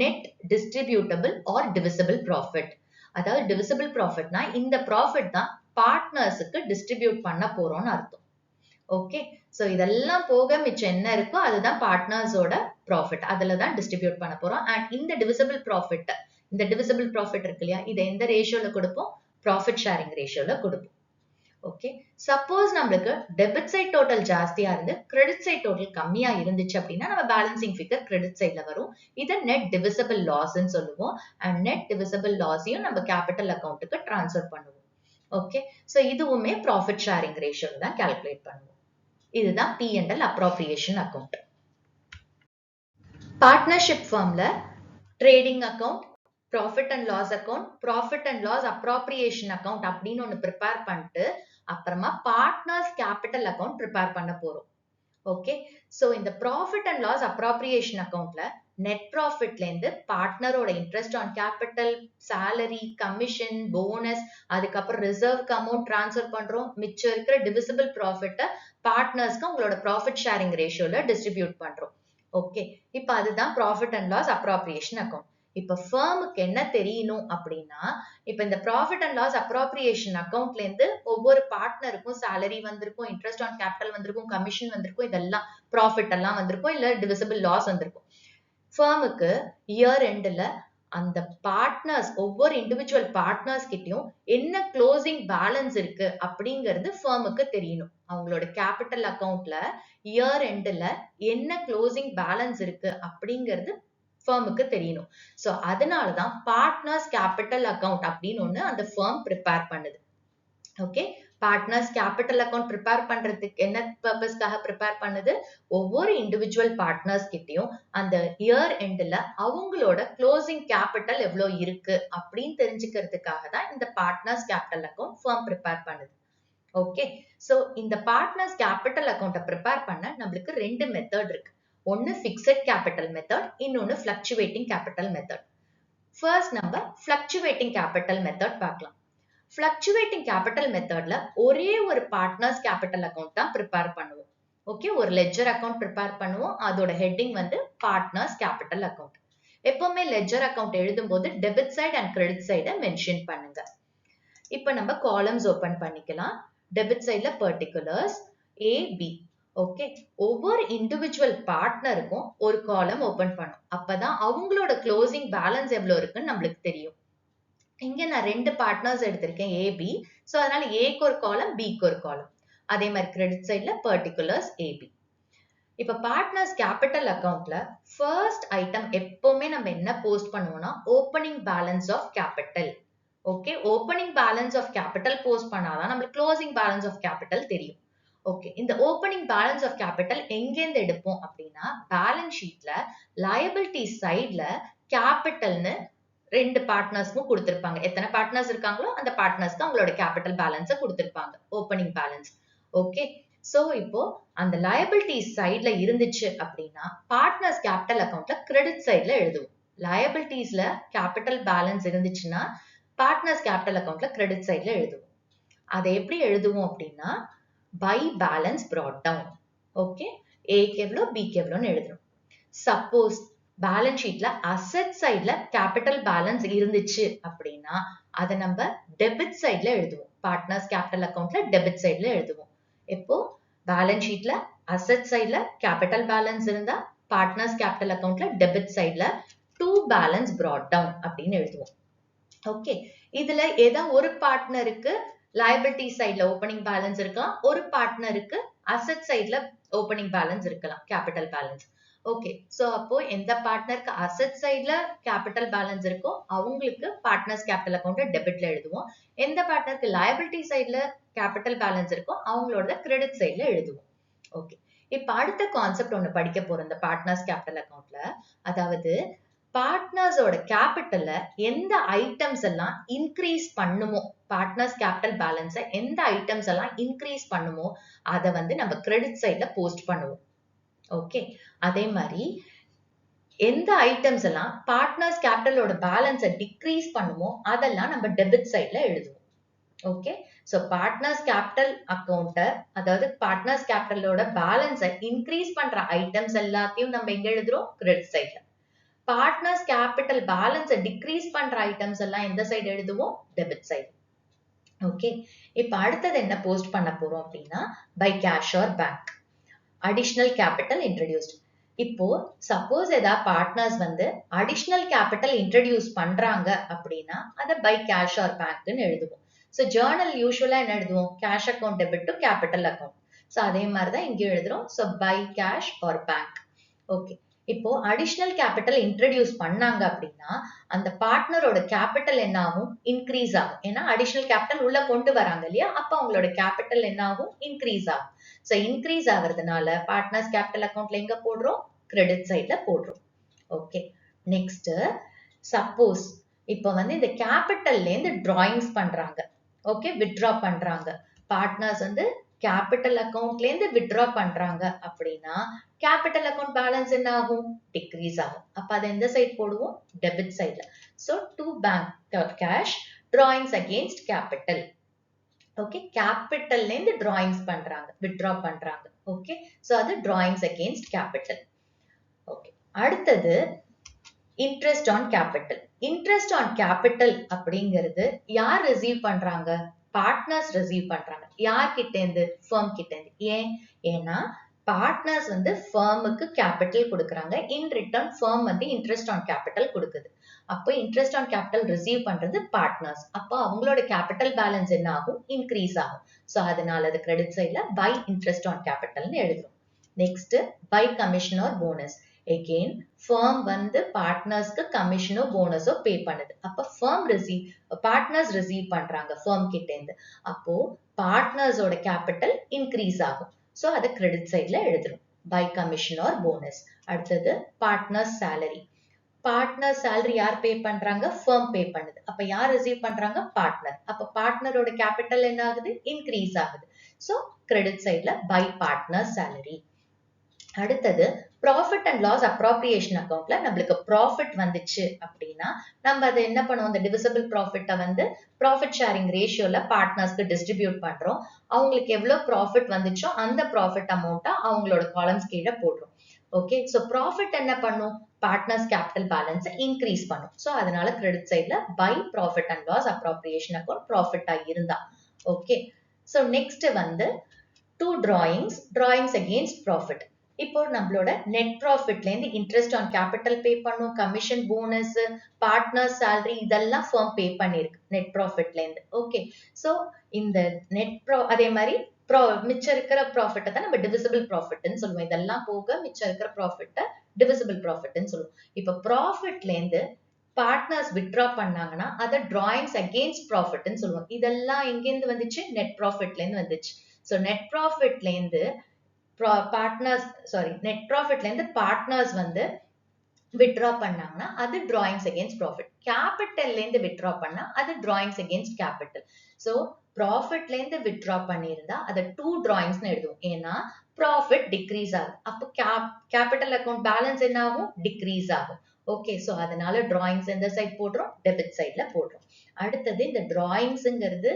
net distributable or divisible profit. அதாவது டிவிசிபிள் ப்ராஃபிட்னா இந்த ப்ராஃபிட் தான் பார்ட்னர்ஸுக்கு டிஸ்ட்ரிபியூட் பண்ண போறோம்னு அர்த்தம். ஓகே, சோ இதெல்லாம் போக மிச்சம் என்ன இருக்கோ அதுதான் பார்ட்னர்ஸோட ப்ராஃபிட், அதுல தான் டிஸ்ட்ரிபியூட் பண்ண போறோம். அண்ட் இந்த டிவிசிபிள் ப்ராஃபிட் இருக்கு இல்லையா, இதை எந்த ரேஷியோல கொடுப்போம்? ப்ராஃபிட் ஷேரிங் ரேஷியோல கொடுப்போம். ஓகே, சப்போஸ் நம்மளுக்கு டெபிட் சைட் டோட்டல் ஜாஸ்தியா இருந்து கிரெடிட் சைட் டோட்டல் கம்மியா இருந்துச்சு அப்படின்னா நம்ம பேலன்சிங் ஃபிகர் கிரெடிட் சைட்ல வரும். இதை நெட் டிவிசிபிள் லாஸ்ன்னு சொல்லுவோம். அண்ட் நெட் டிவிசிபிள் லாஸையும் நம்ம கேபிட்டல் அக்கௌண்ட்டுக்கு டிரான்ஸ்ஃபர் பண்ணுவோம். ஓகே, சோ இதுவுமே ப்ராஃபிட் ஷேரிங் ரேஷியோல தான் கால்குலேட் பண்ணுவோம். இதுதான் P&L அப்ராப்ரியேஷன் அக்கௌண்ட். பார்ட்னர்ஷிப் ஃபார்ம்ல trading account, profit and loss account, profit and loss appropriation account அப்படின்னு ஒன்னு ப்ரிப்பேர் பண்ணிட்டு அப்புறமா பார்ட்னர்ஸ் கேபிட்டல் அக்கௌண்ட் ப்ரிப்பேர் பண்ண போறோம். ஓகே, சோ இந்த ப்ராஃபிட் அண்ட் லாஸ் அப்ராப்ரியேஷன் அக்கௌண்ட்ல நெட் ப்ராஃபிட்ல இருந்து பார்ட்னரோட interest on capital, salary, commission, bonus, அதுக்கப்புறம் ரிசர்வ்க்கு அமௌண்ட் டிரான்ஸ்ஃபர் பண்றோம். மிச்சம் இருக்கிற டிவிசிபிள் ப்ராஃபிட்டை பார்ட்னர்ஸ்க்கு உங்களோட ப்ராஃபிட் ஷேரிங் ரேஷியோல டிஸ்ட்ரிபியூட் பண்றோம். ஓகே, இப்ப அதுதான் profit and loss appropriation account. இப்ப ஃபர்முக்கு என்ன தெரியணும் அப்படின்னா, இப்ப இந்த ப்ராஃபிட் அண்ட் லாஸ் அப்ராப்ரியேஷன் அக்கௌண்ட்ல இருந்து ஒவ்வொரு பார்ட்னருக்கும் சேலரி வந்திருக்கும், இன்ட்ரெஸ்ட் ஆன் கேபிட்டல் வந்திருக்கும், கமிஷன் வந்திருக்கும், இதெல்லாம் ப்ராஃபிட் எல்லாம் வந்திருக்கும், இல்ல டிவிசிபிள் லாஸ் வந்திருக்கும். ஃபர்முக்கு இயர் எண்ட்ல அந்த பார்ட்னர்ஸ் ஒவ்வொரு இண்டிவிஜுவல் பார்ட்னர்ஸ் கிட்டயும் என்ன க்ளோசிங் பேலன்ஸ் இருக்கு அப்படிங்கிறது ஃபர்முக்கு தெரியணும். அவங்களோட கேபிட்டல் அக்கௌண்ட்ல இயர் எண்ட்ல என்ன க்ளோசிங் பேலன்ஸ் இருக்கு அப்படிங்கிறது ஃபர்முக்கு தெரியணும். சோ அதனாலதான் பார்ட்னர்ஸ் கேபிட்டல் அக்கௌண்ட் அப்படின்னு ஒண்ணு அந்த ஃபர்ம் ப்ரிப்பேர் பண்ணுது. Okay, partners capital account prepare பண்றதுக்கு என்ன பர்பஸ்க்காக ப்ரிப்பேர் பண்ணுது? ஒவ்வொரு இண்டிவிஜுவல் பார்ட்னர்ஸ் கிட்டயும் அந்த இயர் எண்ட்ல அவங்களோட க்ளோசிங் கேபிட்டல் எவ்வளவு இருக்கு அப்படின்னு தெரிஞ்சுக்கிறதுக்காக தான் இந்த partners capital account firm prepare பண்ணுது. ஓகே, சோ இந்த பார்ட்னர்ஸ் கேபிட்டல் அக்கௌண்ட்டை ப்ரிப்பேர் பண்ண நம்மளுக்கு ரெண்டு மெத்தட் இருக்கு. ஒன்னு பிக்ஸட் கேபிட்டல் மெத்தட், இன்னொன்னு ஃப்ளக்சுவேட்டிங் கேபிட்டல் மெத்தட். ஃபர்ஸ்ட் நம்ம ஃப்ளக்சுவேட்டிங் கேபிட்டல் மெத்தட் பார்க்கலாம். ஃப்ளக்சுவேட்டிங் கேபிட்டல் மெத்தட்ல ஒரே ஒரு பார்ட்னர்ஸ் கேபிட்டல் அக்கௌண்ட் தான் ப்ரிப்பேர் பண்ணுவோம். ஓகே, ஒரு லெட்ஜர் அக்கௌண்ட் ப்ரிப்பேர் பண்ணுவோம். அதோட ஹெட்டிங் வந்து பார்ட்னர்ஸ் கேபிட்டல் அக்கௌண்ட். எப்பவுமே லெட்ஜர் அக்கௌண்ட் எழுதும் போது டெபிட் சைடு அண்ட் கிரெடிட் சைடை மென்ஷன் பண்ணுங்க. இப்ப நம்ம காலம்ஸ் ஓபன் பண்ணிக்கலாம். டெபிட் சைடுல பர்டிகுலர்ஸ் A, B. ஓகே, ஒவ்வொரு இண்டிவிஜுவல் பார்ட்னருக்கும் ஒரு காலம் ஓபன் பண்ணும். அப்பதான் அவங்களோட க்ளோசிங் பேலன்ஸ் எவ்வளவு இருக்குன்னு நம்மளுக்கு தெரியும். இங்க நான் ரெண்டு பார்ட்னர்ஸ் எடுத்திருக்கேன், A, B. சோ அதனால Aக்கு ஒரு காலம், Bக்கு ஒரு காலம். அதே மாதிரி கிரெடிட் சைடுல பர்டிகுலர்ஸ் AB. இப்ப பார்ட்னர்ஸ் கேபிட்டல் அக்கவுண்ட்ல ஃபர்ஸ்ட் ஐட்டம் எப்பவுமே நம்ம என்ன போஸ்ட் பண்ணுவோம்னா opening balance of capital. Okay, opening balance of capital post பண்ணாதான் நம்மளுக்கு க்ளோசிங் பேலன்ஸ் ஆஃப் கேபிட்டல் தெரியும். ஓகே, இந்த ஓப்பனிங் பேலன்ஸ் ஆஃப் கேபிட்டல் எங்கேருந்து எடுப்போம் அப்படின்னா பேலன்ஸ் ஷீட்ல லயபிலிட்டி சைட்ல கேபிட்டல்னு ரெண்டு பார்ட்னர்ஸ்க்கும் கொடுத்திருப்பாங்க. எத்தனை பார்ட்னர்ஸ் இருக்காங்களோ அந்த பார்ட்னர்ஸ்க்கு அவங்களோட கேபிட்டல் பேலன்ஸை கொடுத்திருப்பாங்க, ஓப்பனிங் பேலன்ஸ். ஓகே, சோ இப்போ அந்த லயபிலிட்டி சைட்ல இருந்துச்சு அப்படின்னா பார்ட்னர்ஸ் கேபிட்டல் அக்கவுண்ட்ல கிரெடிட் சைட்ல எழுதுவோம். லயபிலிட்டிஸ்ல கேபிட்டல் பேலன்ஸ் இருந்துச்சுன்னா பார்ட்னர்ஸ் கேபிட்டல் அக்கவுண்ட்ல கிரெடிட் சைட்ல எழுதுவோம். அதை எப்படி எழுதுவோம் அப்படின்னா by balance brought down. Okay, ஏக்கு எவ்வளோ பிக்கு எவ்வளோன்னு எழுதுறோம். சப்போஸ் பேலன்ஸ் ஷீட்ல அசெட் சைட்ல கேபிட்டல் பேலன்ஸ் இருந்துச்சு அப்படின்னா அதை நம்ம டெபிட் சைட்ல எழுதுவோம். பார்ட்னர்ஸ் கேபிட்டல் அக்கவுண்ட்ல டெபிட் சைட்ல எழுதுவோம். இப்போ பேலன்ஸ் ஷீட்ல அசெட் சைட்ல கேபிட்டல் பேலன்ஸ் இருந்தா பார்ட்னர்ஸ் கேபிட்டல் அக்கவுண்ட்ல டெபிட் சைட்ல டு பேலன்ஸ் brought down அப்படின்னு எழுதுவோம். ஓகே, இதுல ஏதோ ஒரு பார்ட்னருக்கு liability சைட்ல ஓப்பனிங் பேலன்ஸ் இருக்கலாம், ஒரு பார்ட்னருக்கு அசெட் சைட்ல ஓப்பனிங் பேலன்ஸ் இருக்கலாம், கேபிட்டல் பேலன்ஸ். ஓகே, சோ அப்போ எந்த பார்ட்னருக்கு அசெட் சைட்ல கேபிட்டல் பேலன்ஸ் இருக்கோ அவங்களுக்கு பார்ட்னர்ஸ் கேபிட்டல் அக்கவுண்ட் டெபிட்ல எழுதுவோம். எந்த பார்ட்னருக்கு liability சைட்ல கேபிட்டல் பேலன்ஸ் இருக்கோ அவங்களோட கிரெடிட் சைட்ல எழுதுவோம். ஓகே, இப்ப அடுத்த கான்செப்ட் ஒண்ணு படிக்க போறோம் இந்த பார்ட்னர்ஸ் கேபிட்டல் அக்கவுண்ட்ல. அதாவது பார்ட்னர்ஸோட கேபிட்டல்ல எந்த ஐட்டம்ஸ் எல்லாம் இன்க்ரீஸ் பண்ணுமோ, பார்ட்னர்ஸ் கேபிட்டல் பேலன்ஸை எந்த ஐட்டம்ஸ் எல்லாம் இன்க்ரீஸ் பண்ணுமோ அதை வந்து நம்ம கிரெடிட் சைட்ல போஸ்ட் பண்ணுவோம். ஓகே, அதே மாதிரி எந்த ஐட்டம்ஸ் எல்லாம் பார்ட்னர்ஸ் கேபிட்டலோட பேலன்ஸை டிக்ரீஸ் பண்ணுமோ அதெல்லாம் நம்ம டெபிட் சைட்ல எழுதுவோம். ஓகே, சோ பார்ட்னர்ஸ் கேபிட்டல் அக்கவுண்ட, அதாவது பார்ட்னர்ஸ் கேபிட்டலோட பேலன்ஸை இன்க்ரீஸ் பண்ற ஐட்டம்ஸ் எல்லாத்தையும் நம்ம எங்க எழுதுறோம்? கிரெடிட் சைட்ல. பார்ட்னர்ஸ் கேபிட்டல் பேலன்ஸை டிக்ரீஸ் பண்ற ஐட்டம்ஸ் எல்லாம் எந்த சைடு எழுதுவோம்? Debit side. ஓகே, இப்ப அடுத்தது என்ன போஸ்ட் பண்ண போறோம் அப்படின்னா by cash or bank. Additional capital introduced. இப்போ சப்போஸ் ஏதாவது பார்ட்னர்ஸ் வந்து அடிஷனல் கேபிட்டல் இன்ட்ரடியூஸ் பண்றாங்க அப்படின்னா அதை பை கேஷ் ஆர் பேங்க்னு எழுதுவோம். ஸோ ஜேர்னல் யூஸ்வலா என்ன எழுதுவோம்? Cash account debit to capital account. So அதே மாதிரிதான் இங்கே எழுதுறோம். So by cash or bank. Okay, இப்போ அடிஷனல் கேபிட்டல் இன்ட்ரடியூஸ் பண்ணாங்க அப்படின்னா அந்த பார்ட்னரோட கேபிட்டல் என்ன ஆகும்? இன்க்ரீஸ் ஆகும். ஏன்னா அடிஷனல் கேபிட்டல் உள்ள கொண்டு வராங்க இல்லையா, அப்ப அவங்களோட கேபிட்டல் என்ன ஆகும்? இன்க்ரீஸ் ஆகும். ஸோ இன்க்ரீஸ் ஆகுறதுனால பார்ட்னர்ஸ் கேபிட்டல் அக்கௌண்ட்ல எங்க போடுறோம்? கிரெடிட் சைட்ல போடுறோம். ஓகே, நெக்ஸ்ட் சப்போஸ் இப்போ வந்து இந்த கேபிட்டல்ல இருந்து டிராயிங்ஸ் பண்றாங்க. ஓகே, வித்ட்ரா பண்றாங்க. பார்ட்னர்ஸ் வந்து கேபிட்டல் அக்கௌண்ட்ல இருந்து வித்ட்ரா பண்றாங்க அப்படின்னா கேபிட்டல் அக்கௌண்ட் பேலன்ஸ் என்ன ஆகும்? டிக்ரீஸ் ஆகும். அப்ப அதை எந்த சைட் போடுவோம்? டெபிட் சைட்ல. So to bank cash drawings against capital. Okay, கேபிட்டல்ல இருந்து டிராயிங்ஸ் பண்றாங்க, வித்ட்ரா பண்றாங்க. ஓகே, ஸோ அது டிராயிங்ஸ் அகேன்ஸ்ட் கேபிட்டல். ஓகே, அடுத்தது interest on capital. Interest on capital அப்படிங்கிறது யார் ரிசீவ் பண்றாங்க? பார்ட்னர்ஸ் ரிசீவ் பண்றாங்க. யார்கிட்ட இருந்து? ஃபர்ம் கிட்ட இருந்து. ஏன்னா பார்ட்னர்ஸ் வந்து ஃபர்முக்கு கேபிட்டல் கொடுக்குறாங்க. இன் ரிட்டர்ன் ஃபர்ம் வந்து இன்ட்ரெஸ்ட் ஆன் கேபிட்டல் கொடுக்குது. அப்போ இன்ட்ரெஸ்ட் ஆன் கேபிட்டல் ரிசீவ் பண்றது பார்ட்னர்ஸ். அப்போ அவங்களோட கேபிட்டல் பேலன்ஸ் என்ன ஆகும்? இன்க்ரீஸ் ஆகும். ஸோ அதனால அது கிரெடிட் சைட்ல பை இன்ட்ரெஸ்ட் ஆன் கேபிட்டல்னு எழுதுறோம். Next by commission or bonus. Again firm வந்து பார்ட்னர்ஸ்க்கு கமிஷனோ போனஸோ பே பண்ணுது. அப்ப ஃபர்ம் பார்ட்னர்ஸ் ரிசீவ் பண்றாங்க ஃபர்ம் கிட்ட இருந்து. அப்போ பார்ட்னர்ஸோட கேபிட்டல் இன்க்ரீஸ் ஆகும். ஸோ அதை கிரெடிட் சைட்ல எழுதுறோம் பை கமிஷன் ஆர் போனஸ். அடுத்தது பார்ட்னர்ஸ் சேலரி. பார்ட்னர் சேலரி யார் பே பண்றாங்க? ஃபர்ம் பே பண்ணுது. அப்ப யார் ரிசீவ் பண்றாங்க? பார்ட்னர். அப்ப பார்ட்னரோட கேபிட்டல் என்ன ஆகுது? இன்க்ரீஸ் ஆகுது. ஸோ கிரெடிட் சைட்ல பை பார்ட்னர் சேலரி. அடுத்தது ப்ராஃபிட் அண்ட் லாஸ் அப்ராப்ரியேஷன் அக்கௌண்ட்ல நம்மளுக்கு ப்ராஃபிட் வந்துச்சு அப்படின்னா நம்ம அதை என்ன பண்ணுவோம்? இந்த டிவிசிபிள் ப்ராஃபிட்டை வந்து ப்ராஃபிட் ஷேரிங் ரேஷியோல பார்ட்னர்ஸ்க்கு டிஸ்ட்ரிபியூட் பண்றோம். அவங்களுக்கு எவ்வளவு ப்ராஃபிட் வந்துச்சோ அந்த ப்ராஃபிட் அமௌண்ட்டை அவங்களோட காலம்ஸ் கீழே போடுறோம். ஓகே, ஸோ ப்ராஃபிட் என்ன பண்ணும்? பார்ட்னர்ஸ் கேபிட்டல் பேலன்ஸை இன்க்ரீஸ் பண்ணும். ஸோ அதனால கிரெடிட் சைட்ல by profit and loss appropriation account ப்ராஃபிட்டா இருந்தா. ஓகே, ஸோ நெக்ஸ்ட் வந்து டூ டிராயிங்ஸ் அகெயின்ஸ்ட் ப்ராஃபிட். இப்போ நம்மளோட நெட் ப்ராஃபிட்ல இருந்து இன்ட்ரெஸ்ட் ஆன் கேபிட்டல் பே பண்ணும், கமிஷன், போனஸ், பார்ட்னர் சேலரி இதெல்லாம் ஃபர்ம் பே பண்ணிருக்கு நெட் ப்ராஃபிட்ல இருந்து. ஓகே, ஸோ இந்த அதே மாதிரி மிச்சம் இருக்கிற ப்ராஃபிட்டை தான் நம்ம டிவிசிபிள் ப்ராஃபிட்னு சொல்லுவோம். இதெல்லாம் போக மிச்சம் இருக்கிற ப்ராஃபிட்டை டிவிசிபிள் ப்ராஃபிட்னு சொல்லுவோம். இப்போ ப்ராஃபிட்ல இருந்து பார்ட்னர்ஸ் வித்ட்ரா பண்ணாங்கன்னா அதை டிராயிங்ஸ் அகெயின்ஸ்ட் ப்ராஃபிட்னு சொல்லுவோம். இதெல்லாம் எங்கேருந்து வந்துச்சு? நெட் ப்ராஃபிட்ல இருந்து வந்துச்சு. ஸோ நெட் ப்ராஃபிட்ல இருந்து நெட் ப்ராஃபிட்ல இருந்து பார்ட்னர்ஸ் வந்து வித்ட்ரா பண்ணாங்கன்னா அது டிராயிங்ஸ் அகெயின்ஸ்ட் ப்ராஃபிட். கேபிட்டல்ல இருந்து வித்ட்ரா பண்ணா அது டிராயிங்ஸ் அகெயின்ஸ்ட் கேபிட்டல். ஸோ ப்ராஃபிட்ல இருந்து வித்ட்ரா பண்ணியிருந்தா அதை டூ டிராயிங்ஸ்னு எழுதுவோம். ஏன்னா ப்ராஃபிட் டிக்ரீஸ் ஆகும். அப்போ கேபிட்டல் அக்கௌண்ட் பேலன்ஸ் என்ன ஆகும்? டிக்ரீஸ் ஆகும். ஓகே, ஸோ அதனால டிராயிங்ஸ் எந்த சைட் போடுறோம்? டெபிட் சைட்ல போடுறோம். அடுத்தது இந்த டிராயிங்ஸ்ங்கிறது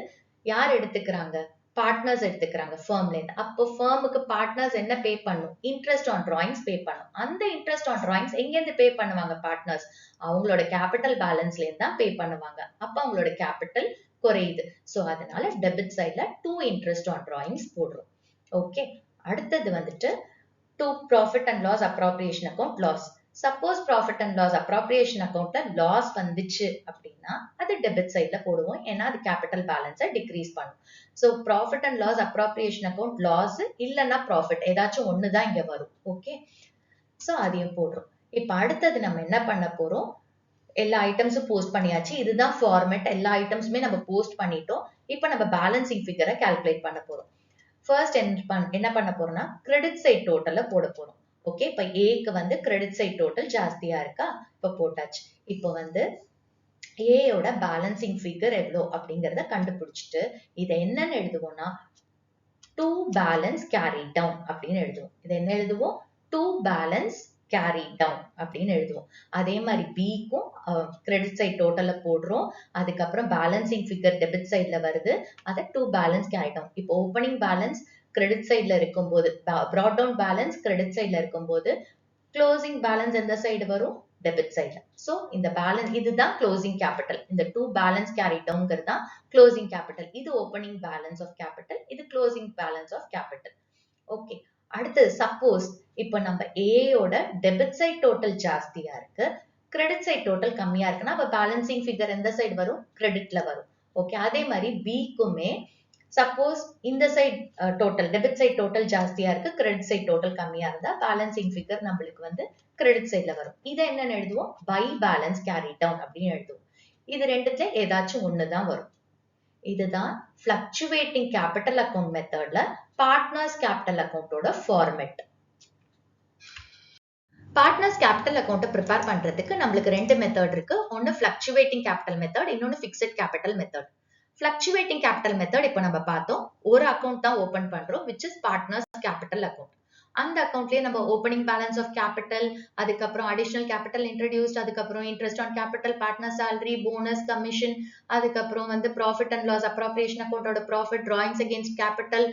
யார் எடுத்துக்கிறாங்க? பார்ட்னர்ஸ் எடுத்துக்கிறாங்க ஃபர்ம்ல இருந்து. அப்போ ஃபர்முக்கு பார்ட்னர்ஸ் என்ன பே பண்ணும்? இன்ட்ரெஸ்ட் ஆன் டிராயிங்ஸ் பே பண்ணும். அந்த இன்ட்ரெஸ்ட் ஆன் டிராயிங்ஸ் எங்க இருந்து பே பண்ணுவாங்க பார்ட்னர்ஸ்? அவங்களோட கேபிட்டல் பேலன்ஸ்ல இருந்து தான் பே பண்ணுவாங்க. அப்ப அவங்களோட கேபிட்டல் குறையுது. சோ அதனால டெபிட் சைட்ல டூ இன்ட்ரெஸ்ட் ஆன் டிராயிங்ஸ் போடுறோம். ஓகே, அடுத்தது வந்துட்டு to profit and loss appropriation account loss. Suppose profit and loss appropriation அக்கௌண்ட்ல லாஸ் வந்துச்சு அப்படின்னா அது டெபிட் சைட்ல போடுவோம். ஏன்னா அது கேபிட்டல் பேலன்ஸை டிக்ரீஸ் பண்ணும். So profit and loss appropriation account loss இல்லைன்னா ப்ராஃபிட் ஏதாச்சும் ஒண்ணுதான் இங்க வரும். ஓகே, ஸோ அதையும் போடுறோம். இப்ப அடுத்தது நம்ம என்ன பண்ண போறோம்? எல்லா ஐட்டம்ஸும் போஸ்ட் பண்ணியாச்சு. இதுதான் ஃபார்மேட். எல்லா ஐட்டம்ஸுமே நம்ம போஸ்ட் பண்ணிட்டோம். இப்ப நம்ம பேலன்சிங் ஃபிகரை கால்குலேட் பண்ண போறோம். ஃபர்ஸ்ட் என்ன பண்ண போறோம்னா கிரெடிட் சைட் டோட்டலை போட போறோம். ஓகே, இப்ப ஏக்கு வந்து கிரெடிட் சைட் டோட்டல் ஜாஸ்தியா இருக்கா? இப்ப போட்டாச்சு. இப்போ வந்து ஏயோட பேலன்சிங் ஃபிகர் எவ்வளோ அப்படிங்கறத கண்டுபிடிச்சிட்டு இதை என்னன்னு எழுதுவோம்னா டு பேலன்ஸ் கேரி டவுன் அப்படின்னு எழுதுவோம். இதை என்ன எழுதுவோம்? டு பேலன்ஸ் கேரி டவுன் அப்படின்னு எழுதுவோம். அதே மாதிரி பிக்கும் கிரெடிட் சைட் டோட்டல்ல போடுறோம். அதுக்கப்புறம் பேலன்சிங் ஃபிகர் டெபிட் சைட்ல வருது. அதை டு பேலன்ஸ் கேரி டவுன். இப்போ ஓப்பனிங் பேலன்ஸ் கிரெடிட் சைட்ல இருக்கும்போது, ப்ராட் டவுன் பேலன்ஸ் கிரெடிட் சைட்ல இருக்கும்போது க்ளோசிங் பேலன்ஸ் எந்த சைடு வரும்? டெபிட் சைட்ல. சோ இந்த பேலன்ஸ் இதுதான் க்ளோசிங் கேபிட்டல். இந்த 2 பேலன்ஸ் கேரி டவுன்ங்கிறது தான் க்ளோசிங் கேபிட்டல். இது ஓப்பனிங் பேலன்ஸ் ஆஃப் கேபிட்டல், இது closing balance of capital. Okay, அடுத்து சப்போஸ் இப்போ நம்ம ஏயோட டெபிட் சைட் டோட்டல் ஜாஸ்தியா இருக்கு, கிரெடிட் சைட் டோட்டல் கம்மியா இருக்குன்னா அப்ப பேலன்சிங் ஃபிகர் எந்த சைடு வரும்? கிரெடிட்ல வரும். ஓகே, அதே மாதிரி பிக்குமே சப்போஸ் இந்த side total debit side total ஜாஸ்தியா இருக்கு, கிரெடிட் சைட் டோட்டல் கம்மியா இருந்தா பேலன்சிங் ஃபிகர் நம்மளுக்கு வந்து கிரெடிட் சைட்ல வரும். இதை என்னன்னு எழுதுவோம்? பை பேலன்ஸ் கேரி டவுன் அப்படின்னு எழுதுவோம். இது ரெண்டுத்துல ஏதாச்சும் ஒண்ணுதான் வரும். இதுதான் ஃபிளக்சுவேட்டிங் கேபிட்டல் அக்கவுண்ட் மெத்தட்ல பார்ட்னர்ஸ் கேபிட்டல் அக்கவுண்டோட format. Partners capital account prepare பண்றதுக்கு நம்மளுக்கு ரெண்டு மெத்தட் இருக்கு. ஒன்னு ஃபிளக்சுவேட்டிங் கேபிட்டல் மெத்தட், இன்னொன்னு fixed capital method. Fluctuating capital method இப்போ நம்ம பார்த்தோம். ஒரு அக்கவுண்ட் தான் ஓபன் பண்றோம், which is partners capital account. அந்த அக்கவுண்ட்லயே நம்ம ஓப்பனிங் பேலன்ஸ் ஆஃப் கேபிட்டல், அதுக்கப்புறம் அடிஷனல் கேபிட்டல் இன்ட்ரடியூஸ்ட், அதுக்கப்புறம் interest on capital, partner salary, bonus, commission, அதுக்கப்புறம் வந்து ப்ராஃபிட் அண்ட் லாஸ் அப்ராப்ரியேஷன் அக்கவுண்டோட profit, drawings against capital,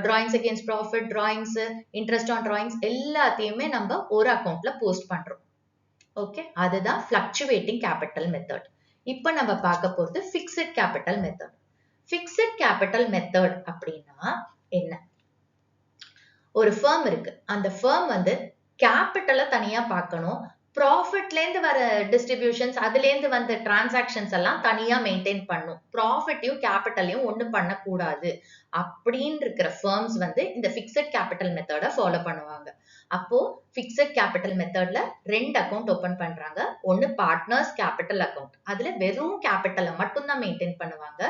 drawings against profit, drawings, interest on drawings எல்லாத்தையுமே நம்ம ஒரு அக்கவுண்ட்ல போஸ்ட் பண்றோம். ஓகே, அதுதான் ஃபிளக்சுவேட்டிங் கேபிட்டல் மெத்தட். இப்போ நம்ம பார்க்க போறது fixed capital method. Fixed capital method அப்படின்னா என்ன? ஒரு ஃபர்ம் இருக்கு, அந்த ஃபர்ம் வந்து கேபிட்டலை தனியா பார்க்கணும், ப்ராஃபிட்ல இருந்து வர டிஸ்ட்ரிபியூஷன்ஸ், அதுல இருந்து வந்த டிரான்சாக்ஷன்ஸ் எல்லாம் தனியா மெயின்டைன் பண்ணும். ப்ராஃபிட்டையும் கேபிட்டலையும் ஒண்ணு பண்ணக்கூடாது அப்படின்னு இருக்கிற ஃபர்ம்ஸ் வந்து இந்த ஃபிக்ஸட் கேபிட்டல் மெத்தட ஃபாலோ பண்ணுவாங்க. அப்போ ஃபிக்ஸட் கேபிட்டல் மெத்தட்ல ரெண்டு அக்கவுண்ட் ஓபன் பண்றாங்க. ஒன்னு பார்ட்னர்ஸ் கேபிட்டல் அக்கவுண்ட், அதுல வெறும் கேபிட்டலை மட்டும் தான் மெயின்டைன் பண்ணுவாங்க.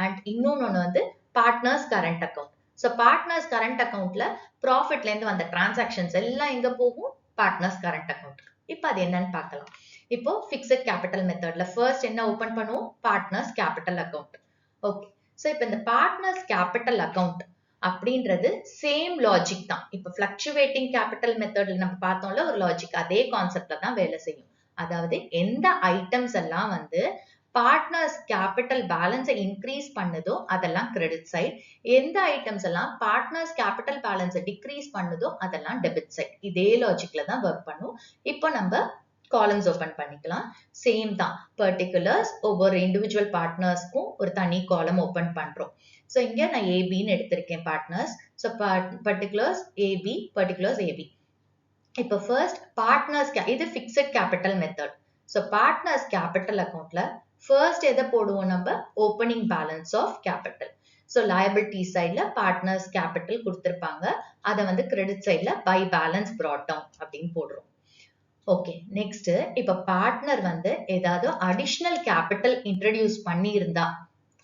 அண்ட் இன்னொன்னு வந்து partners current account. So partners current அக்கவுண்ட்ல ப்ராஃபிட்ல இருந்து வந்த டிரான்சாக்ஷன்ஸ் எல்லாம் எங்க போகும்? Partners current account. இப்போ அது என்னன்னு பார்க்கலாம். இப்போ ஃபிக்ஸட் கேபிட்டல் மெத்தட்ல ஃபர்ஸ்ட் என்ன ஓபன் பண்ணுவோம்? Partners capital account. Okay, so இப்போ இந்த பார்ட்னர்ஸ் கேபிட்டல் அக்கவுண்ட் அப்படின்றது சேம் லாஜிக் தான். இப்போ ஃபிளக்சுவேட்டிங் கேபிட்டல் மெத்தட்ல நம்ம பார்த்தோம்ல ஒரு லாஜிக், அதே கான்செப்ட்ல தான் வேலை செய்யும். அதாவது எந்த ஐட்டம்ஸ் எல்லாம் வந்து பார்ட்னர்ஸ் கேபிட்டல் பேலன்ஸை இன்க்ரீஸ் பண்ணுதோ அதெல்லாம் கிரெடிட் சைட், எந்த ஐட்டம்ஸ் எல்லாம் பார்ட்னர்ஸ் கேபிட்டல் பேலன்ஸை டிக்ரீஸ் பண்ணுதோ அதெல்லாம் டெபிட் சைட். இதே லாஜிக்ல தான் ஒர்க் பண்ணும். இப்போ நம்ம காலம்ஸ் ஓபன் பண்ணிக்கலாம். சேம் தான், பர்டிகுலர்ஸ் ஒவ்வொரு இண்டிவிஜுவல் பார்ட்னர்ஸ்க்கும் ஒரு தனி காலம் ஓபன் பண்றோம். ஸோ இங்க நான் ஏபின்னு எடுத்திருக்கேன் partners. So particulars A B, particulars A B. இப்போ ஃபர்ஸ்ட் பார்ட்னர்ஸ், இது fixed capital method. So partners capital அக்கவுண்ட்ல ஃபர்ஸ்ட் எதை போடுவோம்? நம்ம opening balance of capital. So liability சைட்ல பார்ட்னர்ஸ் கேபிட்டல் கொடுத்திருப்பாங்க, அதை வந்து கிரெடிட் சைட்ல பை பேலன்ஸ் brought down அப்படின்னு போடுறோம். ஓகே, நெக்ஸ்ட் இப்ப பார்ட்னர் வந்து ஏதாவது அடிஷனல் கேபிட்டல் இன்ட்ரடியூஸ் பண்ணியிருந்தா,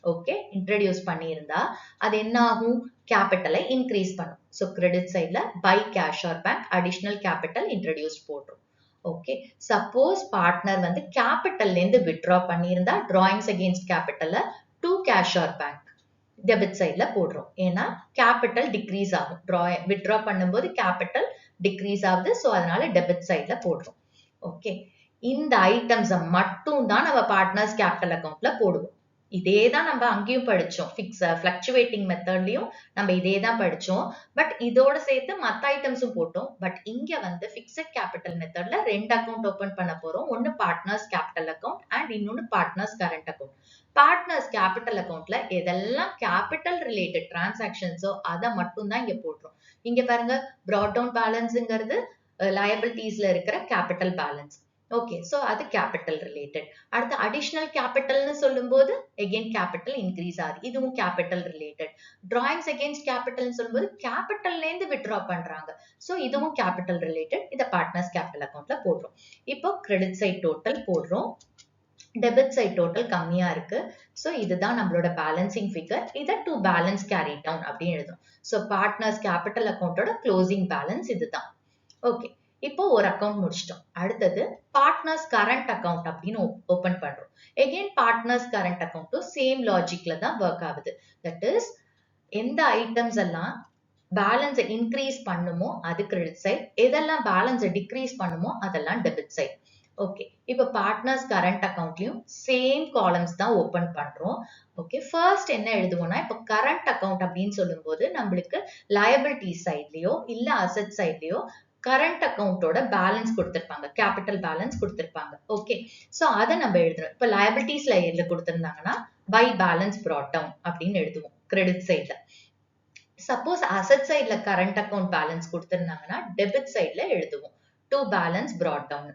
ஓகே இன்ட்ரடியூஸ் பண்ணியிருந்தா அது என்ன ஆகும்? கேபிட்டலை இன்க்ரீஸ் பண்ணும். ஸோ கிரெடிட் சைட்ல by cash or bank additional capital introduce போடுறோம். ஓகே, சப்போஸ் பார்ட்னர் வந்து கேபிட்டல்ல இருந்து வித்ட்ரா பண்ணியிருந்தா டிராயிங்ஸ் அகேன்ஸ்ட் கேபிட்டல்ல to cash or bank debit சைட்ல போடுறோம். ஏன்னா கேபிட்டல் டிக்ரீஸ் ஆகும், வித்ட்ரா பண்ணும்போது கேபிட்டல் டிக்ரீஸ் ஆகுது. ஸோ அதனால டெபிட் சைட்ல போடுறோம். ஓகே, இந்த ஐட்டம்ஸை மட்டும் தான் நம்ம பார்ட்னர்ஸ் கேபிட்டல் அக்கவுண்ட்ல போடுவோம். இதே தான் நம்ம அங்கேயும் படிச்சோம், ஃபிளக்சுவேட்டிங் மெத்தட்லயும் நம்ம இதே தான் படிச்சோம். பட் இதோட சேர்த்து மற்ற ஐட்டம்ஸும் போட்டோம். பட் இங்க வந்து ஃபிக்ஸட் கேபிட்டல் மெத்தட்ல ரெண்டு அக்கவுண்ட் ஓபன் பண்ண போறோம். ஒன்னு பார்ட்னர்ஸ் கேபிட்டல் அக்கவுண்ட் அண்ட் இன்னொன்னு partners current account. Partners capital அக்கவுண்ட்ல எதெல்லாம் கேபிட்டல் ரிலேட்டட் டிரான்சாக்ஷன்ஸோ அதை மட்டும் தான் இங்க போடுறோம். இங்க பாருங்க, brought down பேலன்ஸ்ங்கிறது லயபிலிட்டிஸ்ல இருக்கிற கேபிட்டல் பேலன்ஸ். ஓகே, சோ அது கேபிட்டல் ரிலேட்டட். அடுத்து அடிஷனல் கேபிட்டல்னு சொல்லும்போது அகைன் கேபிட்டல் இன்க்ரீஸ் ஆகுது, இதுவும் கேபிட்டல் ரிலேட்டட். டிராயிங்ஸ் அகேன்ஸ்ட் கேபிட்டல்னு சொல்லும்போது கேபிட்டல்ல இருந்து வித்ட்ரா பண்றாங்க. சோ இதுவும் கேபிட்டல் ரிலேட்டட். இத பார்ட்னர்ஸ் கேபிட்டல் அக்கவுண்ட்ல போடுறோம். இப்போ கிரெடிட் சைட் டோட்டல் போடுறோம், டெபிட் சைட் டோட்டல் கம்மியா இருக்கு. சோ இதுதான் நம்மளோட பேலன்சிங் ஃபிகர். இத டு பேலன்ஸ் கேரி டவுன் அப்படின்னு எழுதும். சோ பார்ட்னர்ஸ் கேபிட்டல் அக்கவுண்டோட க்ளோசிங் பேலன்ஸ் இதுதான். ஓகே, இப்போ ஒரு அக்கவுண்ட் முடிச்சிட்டோம். அடுத்தது பார்ட்னர்ஸ் கரண்ட் அக்கவுண்ட் அப்படின்னு ஓபன் பண்றோம். எகைன் பார்ட்னர்ஸ் கரண்ட் அக்கவுண்ட்டும் சேம் லாஜிக்ல தான் ஒர்க் ஆகுது. தட் இஸ் எந்த ஐட்டம்ஸ் எல்லாம் பேலன்ஸை இன்க்ரீஸ் பண்ணுமோ அது கிரெடிட் சைட், எதெல்லாம் பேலன்ஸை டிக்ரீஸ் பண்ணுமோ அதெல்லாம் டெபிட் சைட். ஓகே, இப்போ பார்ட்னர்ஸ் கரண்ட் அக்கவுண்ட்லயும் சேம் காலம்ஸ் தான் ஓபன் பண்றோம். ஓகே, ஃபர்ஸ்ட் என்ன எழுதுவோம்னா, இப்போ கரண்ட் அக்கவுண்ட் அப்படின்னு சொல்லும்போது நம்மளுக்கு லயபிலிட்டி சைட்லயோ இல்ல அசெட் சைட்லயோ கரண்ட் அக்கௌண்டோட பேலன்ஸ் கொடுத்திருப்பாங்க, கேபிட்டல் பேலன்ஸ் கொடுத்திருப்பாங்க. ஓகே, சோ அதை நம்ம எழுதுறோம். இப்ப லயபிலிட்டிஸ்ல எதுல கொடுத்திருந்தாங்கன்னா பை பேலன்ஸ் brought down அப்படின்னு எழுதுவோம் கிரெடிட் சைட்ல. சப்போஸ் அசெட் சைட்ல கரண்ட் அக்கௌண்ட் பேலன்ஸ் கொடுத்திருந்தாங்கன்னா டெபிட் சைட்ல எழுதுவோம் to balance brought down.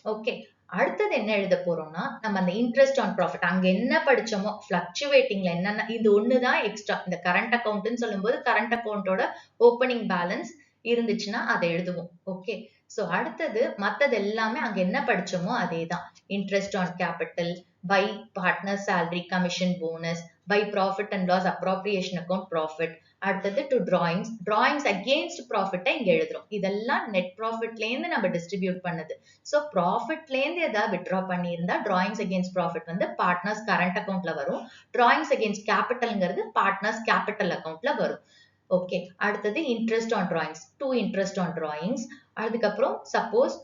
Okay, அடுத்தது என்ன எழுத போறோம்னா நம்ம அந்த இன்ட்ரெஸ்ட் ஆன் ப்ராஃபிட் அங்க என்ன படிச்சோமோ பிளக்சுவேட்டிங்ல என்னென்ன இது ஒண்ணுதான் எக்ஸ்ட்ரா. இந்த கரண்ட் அக்கௌண்ட்னு சொல்லும்போது கரண்ட் அக்கௌண்டோட ஓப்பனிங் பேலன்ஸ் இருந்துச்சுன்னா அதை எழுதுவோம். ஓகே, சோ அடுத்தது மத்தது எல்லாமே அங்க என்ன படிச்சோமோ அதேதான். Interest on capital, by partner salary commission bonus, by profit and loss appropriation account profit. அடுத்தது டு டிராயிங்ஸ் அகேன்ஸ்ட் ப்ராஃபிட்டை இங்க எழுதுறோம். இதெல்லாம் நெட் ப்ராஃபிட்ல இருந்து நம்ம டிஸ்ட்ரிபியூட் பண்ணது. சோ ப்ராஃபிட்ல இருந்து ஏதாவது வித்ட்ரா பண்ணியிருந்தா டிராயிங்ஸ் அகேன்ஸ்ட் ப்ராஃபிட் வந்து பார்ட்னர்ஸ் கரண்ட் அக்கௌண்ட்ல வரும். டிராயிங்ஸ் அகேன்ஸ்ட் கேபிட்டல்ங்கிறது பார்ட்னர்ஸ் கேபிட்டல் அக்கௌண்ட்ல வரும். ஓகே, அடுத்தது interest on drawings, to interest on drawings. அதுக்கப்புறம் சப்போஸ்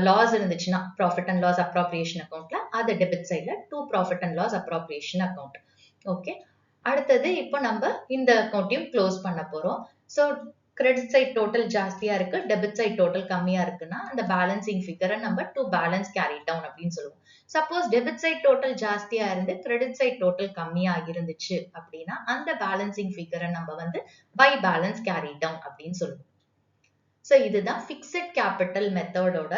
லாஸ் இருந்துச்சுன்னா ப்ராஃபிட் அண்ட் லாஸ் அப்ராப்ரியேஷன் அக்கௌண்ட்ல அது டெபிட் சைட்ல to profit and loss appropriation account. Okay, அடுத்தது இப்போ நம்ம இந்த அக்கௌண்ட்டையும் க்ளோஸ் பண்ண போறோம். ஸோ கிரெடிட் சைட் டோட்டல் ஜாஸ்தியா இருக்கு, டெபிட் சைட் டோட்டல் கம்மியா இருக்குன்னா அந்த பேலன்சிங் ஃபிகரை நம்ம டு பேலன்ஸ் கேரி டவுன் அப்படின்னு சொல்லுவோம். சப்போஸ் டெபிட் சைட் டோட்டல் ஜாஸ்தியா இருந்து கிரெடிட் சைட் டோட்டல் கம்மியா இருந்துச்சு அப்படின்னா அந்த பேலன்சிங் ஃபிகரை நம்ம வந்து பை பேலன்ஸ் கேரி டவுன் அப்படின்னு சொல்லுவோம். ஸோ இதுதான் ஃபிக்ஸட் கேபிட்டல் மெத்தடோட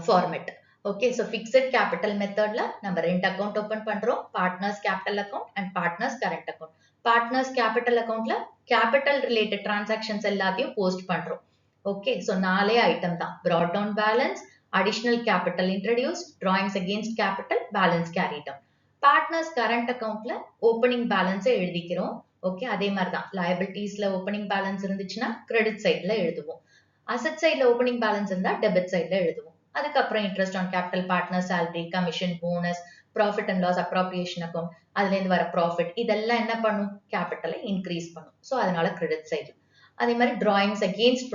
format. Okay, so fixed capital மெத்தட்ல நம்ம ரெண்டு அக்கௌண்ட் ஓபன் பண்றோம், partners capital account and partners current account. Partners capital அக்கௌண்ட்ல கேபிட்டல் ரிலேட்டட் டிரான்சாக்ஷன்ஸ் எல்லாத்தையும் போஸ்ட் பண்றோம். ஓகே, ஸோ 4 ஐட்டம் தான். brought down balance, additional capital introduce, drawings against capital, balance carried down. Partners current அக்கௌண்ட்ல ஓப்பனிங் பேலன்ஸை எழுதிக்கிறோம். ஓகே, அதே மாதிரி தான் லயபிலிட்டிஸ்ல ஓப்பனிங் பேலன்ஸ் இருந்துச்சுன்னா கிரெடிட் சைட்ல எழுதுவோம். அசெட் சைட்ல ஓப்பனிங் பேலன்ஸ் இருந்தா டெபிட் சைட்ல எழுதுவோம். அதுக்கப்புறம் interest on capital, partner salary commission bonus, profit and loss appropriation account, அதுல இருந்து வர ப்ராஃபிட் இதெல்லாம் என்ன பண்ணும், கேபிட்டலை இன்க்ரீஸ் பண்ணும். ஸோ அதனால கிரெடிட் சைடு. அதே மாதிரி டிராயிங்ஸ் அகேன்ஸ்ட்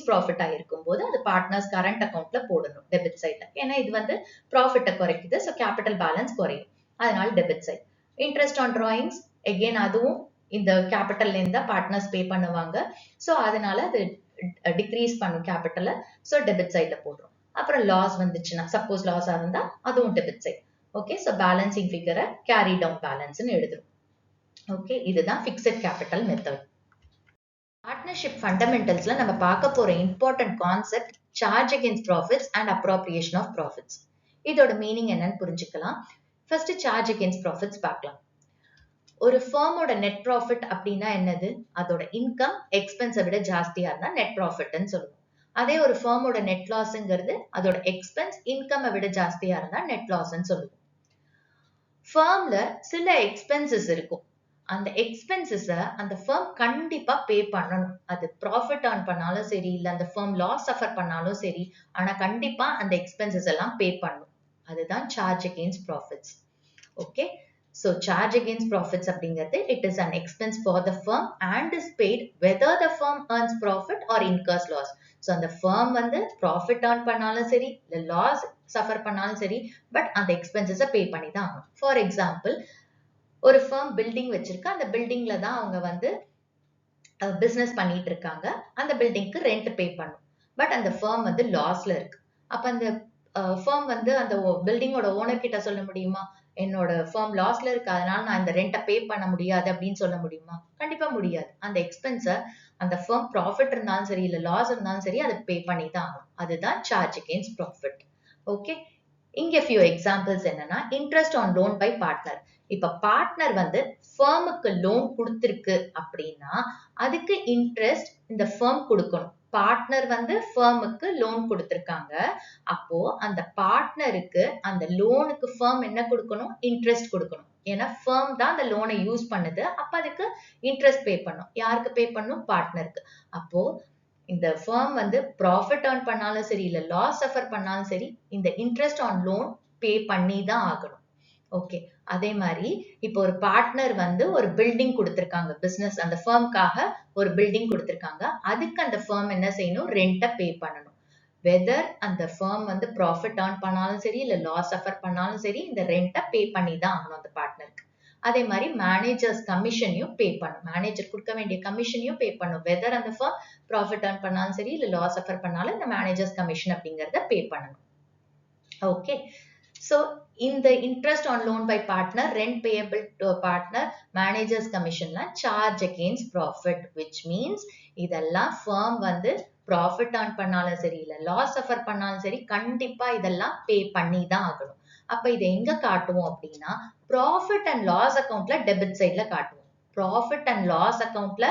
ப்ராஃபிட் ஆயிருக்கும் போது அது பார்ட்னர்ஸ் கரண்ட் அக்கௌண்ட்ல போடணும் டெபிட் சைட்ல. ஏன்னா இது வந்து ப்ராஃபிட்டை குறைக்குது, ஸோ கேபிட்டல் பேலன்ஸ் குறையும், அதனால debit side. Interest on drawings again அதுவும் இந்த கேபிட்டல்ல இருந்தா பார்ட்னர்ஸ் பே பண்ணுவாங்க, ஸோ அதனால அது டிக்ரீஸ் பண்ணும் கேபிட்டலை, ஸோ டெபிட் சைட்ல போடுறோம். அப்புறம் லாஸ் வந்துச்சுன்னா சப்போஸ் லாஸா இருந்தா அதுவும் debit side. Okay, so balancing ஃபிகரை கேரி டவுன் பேலன்ஸ்னு எழுதுறோம். ஓகே, இதுதான் ஃபிக்ஸட் கேபிட்டல் மெத்தட். பார்ட்னர்ஷிப் ஃபண்டமெண்டல்ஸ்ல நம்ம பார்க்க போற important concept charge against profits and appropriation of profits. இதோட மீனிங் என்னன்னு புரிஞ்சுக்கலாம். ஃபர்ஸ்ட் சார்ஜ் அகேன்ஸ்ட் ப்ராஃபிட்ஸ் பார்க்கலாம். ஒரு ஃபர்மோட நெட் ப்ராஃபிட் அப்படின்னா என்னது, அதோட இன்கம் எக்ஸ்பென்ஸை விட ஜாஸ்தியா இருந்தா நெட் ப்ராஃபிட்னு சொல்லுவோம். அதே ஒரு ஃபர்மோட நெட் லாஸ்ங்கிறது அதோட எக்ஸ்பென்ஸ் இன்கம்மை விட ஜாஸ்தியா இருந்தா நெட் லாஸ்ன்னு சொல்லுவோம். ஃபர்ம்ல சில எக்ஸ்பென்சஸ் இருக்கும், அந்த எக்ஸ்பென்சஸ அந்த ஃபர்ம் கண்டிப்பா பே பண்ணணும். அது ப்ராஃபிட் ஏர்ன் பண்ணாலும் சரி, இல்ல அந்த ஃபர்ம் லாஸ் சஃபர் பண்ணாலும் சரி, ஆனா கண்டிப்பா அந்த எக்ஸ்பென்சஸ் எல்லாம் பே பண்ணணும். அதுதான் charge against profits. Okay, so charge against profits அப்படிங்கிறது it is an expense for the firm and is paid whether the firm earns profit or incurs loss. so அந்த firm வந்து profit earn பண்ணாலும் சரி இல்ல loss suffer பண்ணாலும் சரி, பட் அந்த expenses பே பண்ணி தான் ஆகணும். for example, ஒரு firm building வச்சிருக்கு, அந்த buildingல தான் அவங்க வந்து business பண்ணிட்டு இருக்காங்க, அந்த buildingக்கு rent பே பண்ணும், பட் அந்த firm வந்து லாஸ்ல இருக்கு. அப்ப அந்த firm வந்து அந்த பில்டிங்கோட ஓனர் கிட்ட சொல்ல முடியுமா, என்னோட ஃபர்ம் லாஸ்ல இருக்கு அதனால நான் இந்த ரெண்ட்டை பே பண்ண முடியாது அப்படின்னு சொல்ல முடியுமா? கண்டிப்பா முடியாது. அந்த எக்ஸ்பென்ஸை அந்த ஃபர்ம் ப்ராஃபிட் இருந்தாலும் சரி இல்ல லாஸ் இருந்தாலும் சரி அதை பே பண்ணி தான் ஆகணும். அதுதான் சார்ஜ் அகேன்ஸ்ட் ப்ராஃபிட். ஓகே, இங்க ஃபியூ எக்ஸாம்பிள்ஸ் என்னன்னா, interest on loan by partner. இப்ப பார்ட்னர் வந்து ஃபர்முக்கு லோன் கொடுத்திருக்கு அப்படின்னா அதுக்கு இன்ட்ரெஸ்ட் இந்த ஃபர்ம் கொடுக்கணும். பார்ட்னர் வந்து ஃபர்முக்கு லோன் கொடுத்திருக்காங்க, அப்போ அந்த பார்ட்னருக்கு அந்த லோனுக்கு ஃபர்ம் என்ன கொடுக்கணும், இன்ட்ரெஸ்ட் கொடுக்கணும். ஏன்னா ஃபர்ம் தான் அந்த லோனை யூஸ் பண்ணுது, அப்ப அதுக்கு இன்ட்ரெஸ்ட் பே பண்ணும். யாருக்கு பே பண்ணும், பார்ட்னருக்கு. அப்போ இந்த ஃபர்ம் வந்து ப்ராஃபிட் ஏர்ன் பண்ணாலும் சரி இல்ல லாஸ் சஃபர் பண்ணாலும் சரி இந்த இன்ட்ரெஸ்ட் ஆன் லோன் பே பண்ணி தான் ஆகணும். ஓகே, அதே மாதிரி இப்போ ஒரு பார்ட்னர் வந்து ஒரு பில்டிங் கொடுத்திருக்காங்க, பிசினஸ் அந்த ஃபர்ம்காக ஒரு பில்டிங் கொடுத்திருக்காங்க, அதுக்கு அந்த ஃபர்ம் என்ன செய்யணும், ரெண்ட்டை பே பண்ணணும். வெதர் அந்த ஃபர்ம் வந்து ப்ராஃபிட் ஏர்ன் பண்ணாலும் சரி இல்ல லாஸ் சஃபர் பண்ணாலும் சரி இந்த ரெண்ட்டை பே பண்ணி தான் ஆகணும் அந்த பார்ட்னருக்கு. அதே மாதிரி மேனேஜர்ஸ் கமிஷனையும் பே பண்ணும், மேனேஜர் கொடுக்க வேண்டிய கமிஷனையும் பே பண்ணும், வெதர் அந்த ஃபர்ம் ப்ராஃபிட் earn பண்ணாலும் சரி இல்ல லாஸ் சஃபர் பண்ணாலும் இந்த மேனேஜர்ஸ் கமிஷன் அப்படிங்கறத பே பண்ணணும். ஓகே, so இந்த interest on loan by partner, rent payable to a partner, managers commissionலாம் charge against profit, which means இதெல்லாம் firm வந்து profit earn பண்ணாலும் சரி இல்ல loss suffer பண்ணாலும் சரி கண்டிப்பா இதெல்லாம் pay பண்ணி தான் ஆகணும். அப்ப இதை எங்க காட்டுவோம் அப்படின்னா profit and loss accountல debit sideல காட்டுவோம். profit and loss accountல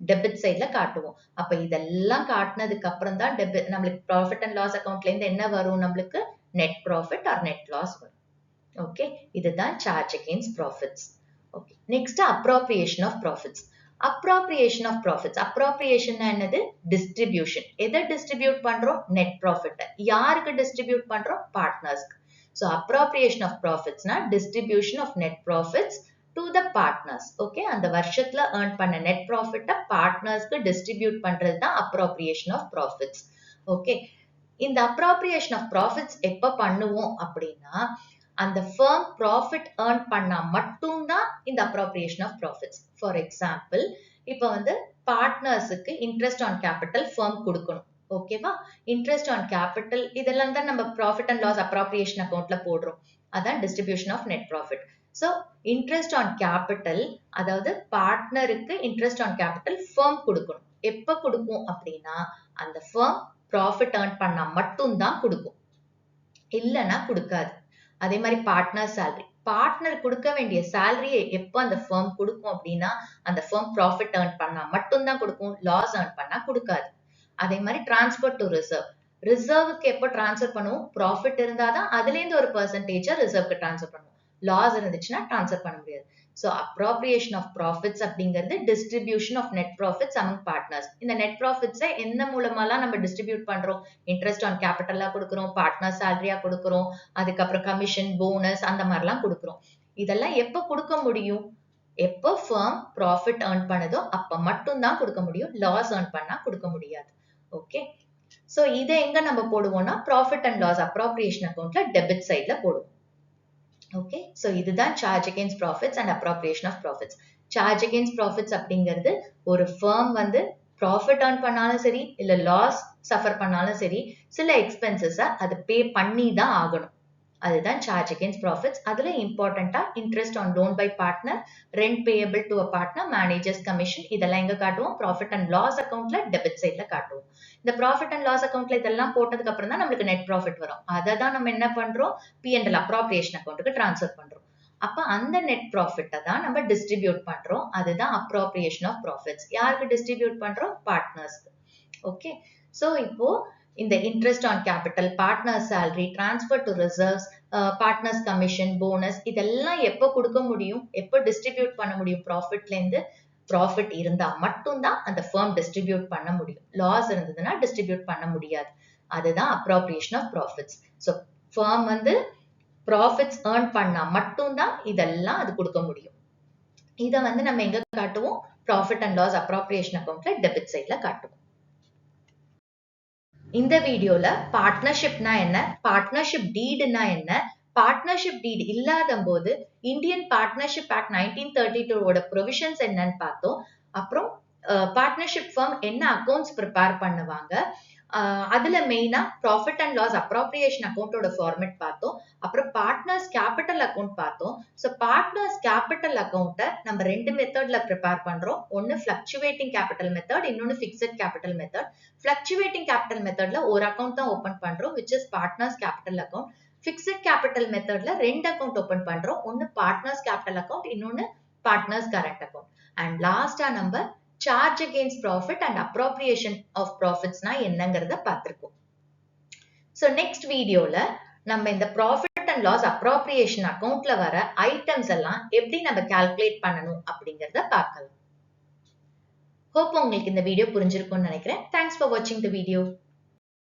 டெபிட் சைட்ல காட்டுவோம். அப்ப இதெல்லாம் காட்டினதுக்கு அப்புறம் தான் நம்மளுக்கு ப்ராஃபிட் அண்ட் லாஸ் அக்கௌண்ட்ல இருந்து என்ன வரும், நம்மளுக்கு net profit or net loss வரும். ஓகே, இதுதான் charge against profits. Okay, next appropriation of profits. Appropriation of profits, appropriation என்னது, டிஸ்ட்ரிபியூஷன். எதை டிஸ்ட்ரிபியூட் பண்றோம், நெட் ப்ராஃபிட். யாருக்கு டிஸ்ட்ரிபியூட் பண்றோம், பார்ட்னர்ஸ்க்கு. ஸோ அப்ராப்ரியேஷன் ஆஃப் ப்ராஃபிட்ஸ்னா distribution of net profits to the partners. Okay, அந்த வருஷத்துல earn பண்ண net profit பார்ட்னர்ஸ்க்கு டிஸ்ட்ரிபியூட் பண்றது தான் appropriation of profits. Okay, இந்த appropriation of profits எப்ப பண்ணுவோம் அப்படின்னா அந்த firm profit earn பண்ணா மட்டும்தான் இந்த appropriation of profits. For example, இப்ப வந்து பார்ட்னர்ஸுக்கு interest on capital firm கொடுக்கணும். ஓகேவா, interest on capital இதெல்லாம் தான் நம்ம profit and loss appropriation accountல போடுறோம். அதான் distribution of net profit. So, interest on capital, அதாவது பார்ட்னருக்கு interest on capital firm கொடுக்கணும். எப்ப கொடுக்கும் அப்படின்னா அந்த firm profit earn பண்ணா மட்டும்தான் கொடுக்கும், இல்லைன்னா கொடுக்காது. அதே மாதிரி பார்ட்னர் salary, பார்ட்னர் கொடுக்க வேண்டிய சேலரியை எப்ப அந்த firm கொடுக்கும் அப்படின்னா அந்த firm profit earn பண்ணா மட்டும்தான் கொடுக்கும், loss earn பண்ணா கொடுக்காது. அதே மாதிரி transfer to reserve, ரிசர்வுக்கு எப்போ டிரான்ஸ்ஃபர் பண்ணுவோம், ப்ராஃபிட் இருந்தாதான் அதுல இருந்து ஒரு பெர்சன்டேஜ் ரிசர்வ்க்கு டிரான்ஸ்ஃபர் பண்ணுவோம். லாஸ் இருந்துச்சுன்னா டிரான்ஸ்ஃபர் பண்ண முடியாது. ஸோ அப்ராப்ரியேஷன் ஆஃப் ப்ராஃபிட்ஸ் அப்படிங்கிறது distribution of net profits among partners. இந்த நெட் ப்ராஃபிட்ஸை எந்த மூலமாலாம் நம்ம டிஸ்ட்ரிபியூட் பண்றோம், இன்ட்ரெஸ்ட் ஆன் கேபிட்டலா கொடுக்குறோம், பார்ட்னர் சேலரியா கொடுக்குறோம், அதுக்கப்புறம் கமிஷன் போனஸ் அந்த மாதிரிலாம் கொடுக்குறோம். இதெல்லாம் எப்போ கொடுக்க முடியும், எப்போ ஃபர்ம் ப்ராஃபிட் earn பண்ணுதோ அப்ப மட்டும்தான் கொடுக்க முடியும், லாஸ் earn பண்ணா கொடுக்க முடியாது. ஓகே, ஸோ இதை எங்க நம்ம போடுவோம்னா ப்ராஃபிட் அண்ட் லாஸ் அப்ராப்ரியேஷன் அக்கௌண்ட்ல டெபிட் சைட்ல போடுவோம். ஓகே, ஸோ இதுதான் charge against profits and appropriation of profits. Charge against profits அப்படிங்கிறது ஒரு ஃபர்ம் வந்து ப்ராஃபிட் earn பண்ணாலும் சரி இல்ல லாஸ் சஃபர் பண்ணாலும் சரி சில எக்ஸ்பென்சஸை அது பே பண்ணி தான் ஆகணும். அதுதான் சார்ஜ் அகெயின்ஸ்ட் ப்ராஃபிட்ஸ். அதுல இம்பார்ட்டண்டா interest on loan by partner, rent payable to a partner, managers commission இதெல்லாம் எங்க காட்டுவோம், ப்ராஃபிட் அண்ட் லாஸ் அக்கௌண்ட்ல டெபிட் சைட்ல காட்டுவோம். இந்த ப்ராஃபிட் அண்ட் லாஸ் அக்கௌண்ட்ல இதெல்லாம் போட்டதுக்கு அப்புறம் தான் நம்மளுக்கு நெட் ப்ராஃபிட் வரும். அதை தான் நம்ம என்ன பண்றோம், P&L அப்ராப்ரியேஷன் அக்கௌண்ட்டுக்கு டிரான்ஸ்ஃபர் பண்றோம். அப்ப அந்த நெட் ப்ராஃபிட்டை தான் நம்ம டிஸ்ட்ரிபியூட் பண்றோம். அதுதான் அப்ராப்ரியேஷன் ஆஃப் ப்ராஃபிட்ஸ். யாருக்கு டிஸ்ட்ரிபியூட் பண்றோம், பார்ட்னர்ஸ்க்கு. ஓகே, சோ இப்போ இந்த interest on capital, partner salary, transfer to reserves, partners commission, bonus இதெல்லாம் எப்போ கொடுக்க முடியும், எப்போ டிஸ்ட்ரிபியூட் பண்ண முடியும், ப்ராஃபிட்ல இருந்து ப்ராஃபிட் இருந்தா மட்டும்தான் அந்த ஃபர்ம் டிஸ்ட்ரிபியூட் பண்ண முடியும். லாஸ் இருந்ததுன்னா டிஸ்ட்ரிபியூட் பண்ண முடியாது. அதுதான் appropriation of profits. So firm வந்து ப்ராஃபிட்ஸ் earn பண்ணா மட்டும்தான் இதெல்லாம் அது கொடுக்க முடியும். இதை வந்து நம்ம எங்க காட்டுவோம், ப்ராஃபிட் அண்ட் லாஸ் அப்ராப்ரியேஷன் அக்கௌண்ட்ல டெபிட் சைட்ல காட்டுவோம். இந்த வீடியோல பார்ட்னர்ஷிப்னா என்ன, பார்ட்னர்ஷிப் டீடுனா என்ன, பார்ட்னர்ஷிப் டீட் இல்லாத போது இந்தியன் பார்ட்னர்ஷிப் ஆக்ட் 1932 ஓட ப்ரொவிஷன்ஸ் என்னன்னு பார்த்தோம். அப்புறம் பார்ட்னர்ஷிப் ஃபர்ம் என்ன அக்கௌண்ட்ஸ் ப்ரிப்பேர் பண்ணுவாங்க, அதுல மெயினா ப்ராஃபிட் அண்ட் லாஸ் அப்ராப்ரியேஷன் அக்கௌண்டோட ஃபார்மேட் பார்த்தோம். அப்புறம் பார்ட்னர்ஸ் கேபிட்டல் அக்கௌண்ட் பார்த்தோம். ஸோ பார்ட்னர்ஸ் கேபிட்டல் அக்கௌண்ட்டை நம்ம ரெண்டு மெத்தட்ல ப்ரிப்பேர் பண்றோம். ஒன்னு ஃபிளக்சுவேட்டிங் கேபிட்டல் மெத்தட், இன்னொன்னு fixed capital method. Fluctuating capital மெத்தட்ல ஒரு அக்கௌண்ட் தான் ஓபன் பண்றோம், which is partners capital account. Fixed capital மெத்தட்ல ரெண்டு அக்கௌண்ட் ஓபன் பண்றோம், ஒன்னு பார்ட்னர்ஸ் கேபிட்டல் அக்கௌண்ட், இன்னொன்னு பார்ட்னர்ஸ் கரண்ட் அக்கௌண்ட். அண்ட் லாஸ்டா நம்ம charge against profit and appropriation of ப்ராஃபிட்ஸ்னா என்னங்கறத பார்த்திருக்கோம். ஸோ நெக்ஸ்ட் வீடியோல நம்ம இந்த ப்ராஃபிட் அண்ட் லாஸ் அப்ராப்ரியேஷன் அக்கௌண்ட்ல வர ஐட்டம்ஸ் எல்லாம் எப்படி நம்ம கால்குலேட் பண்ணணும் அப்படிங்கறத பார்க்கலாம். ஹோப் உங்களுக்கு இந்த வீடியோ புரிஞ்சிருக்கும்னு நினைக்கிறேன். தேங்க்ஸ் ஃபார் வாட்சிங் த வீடியோ.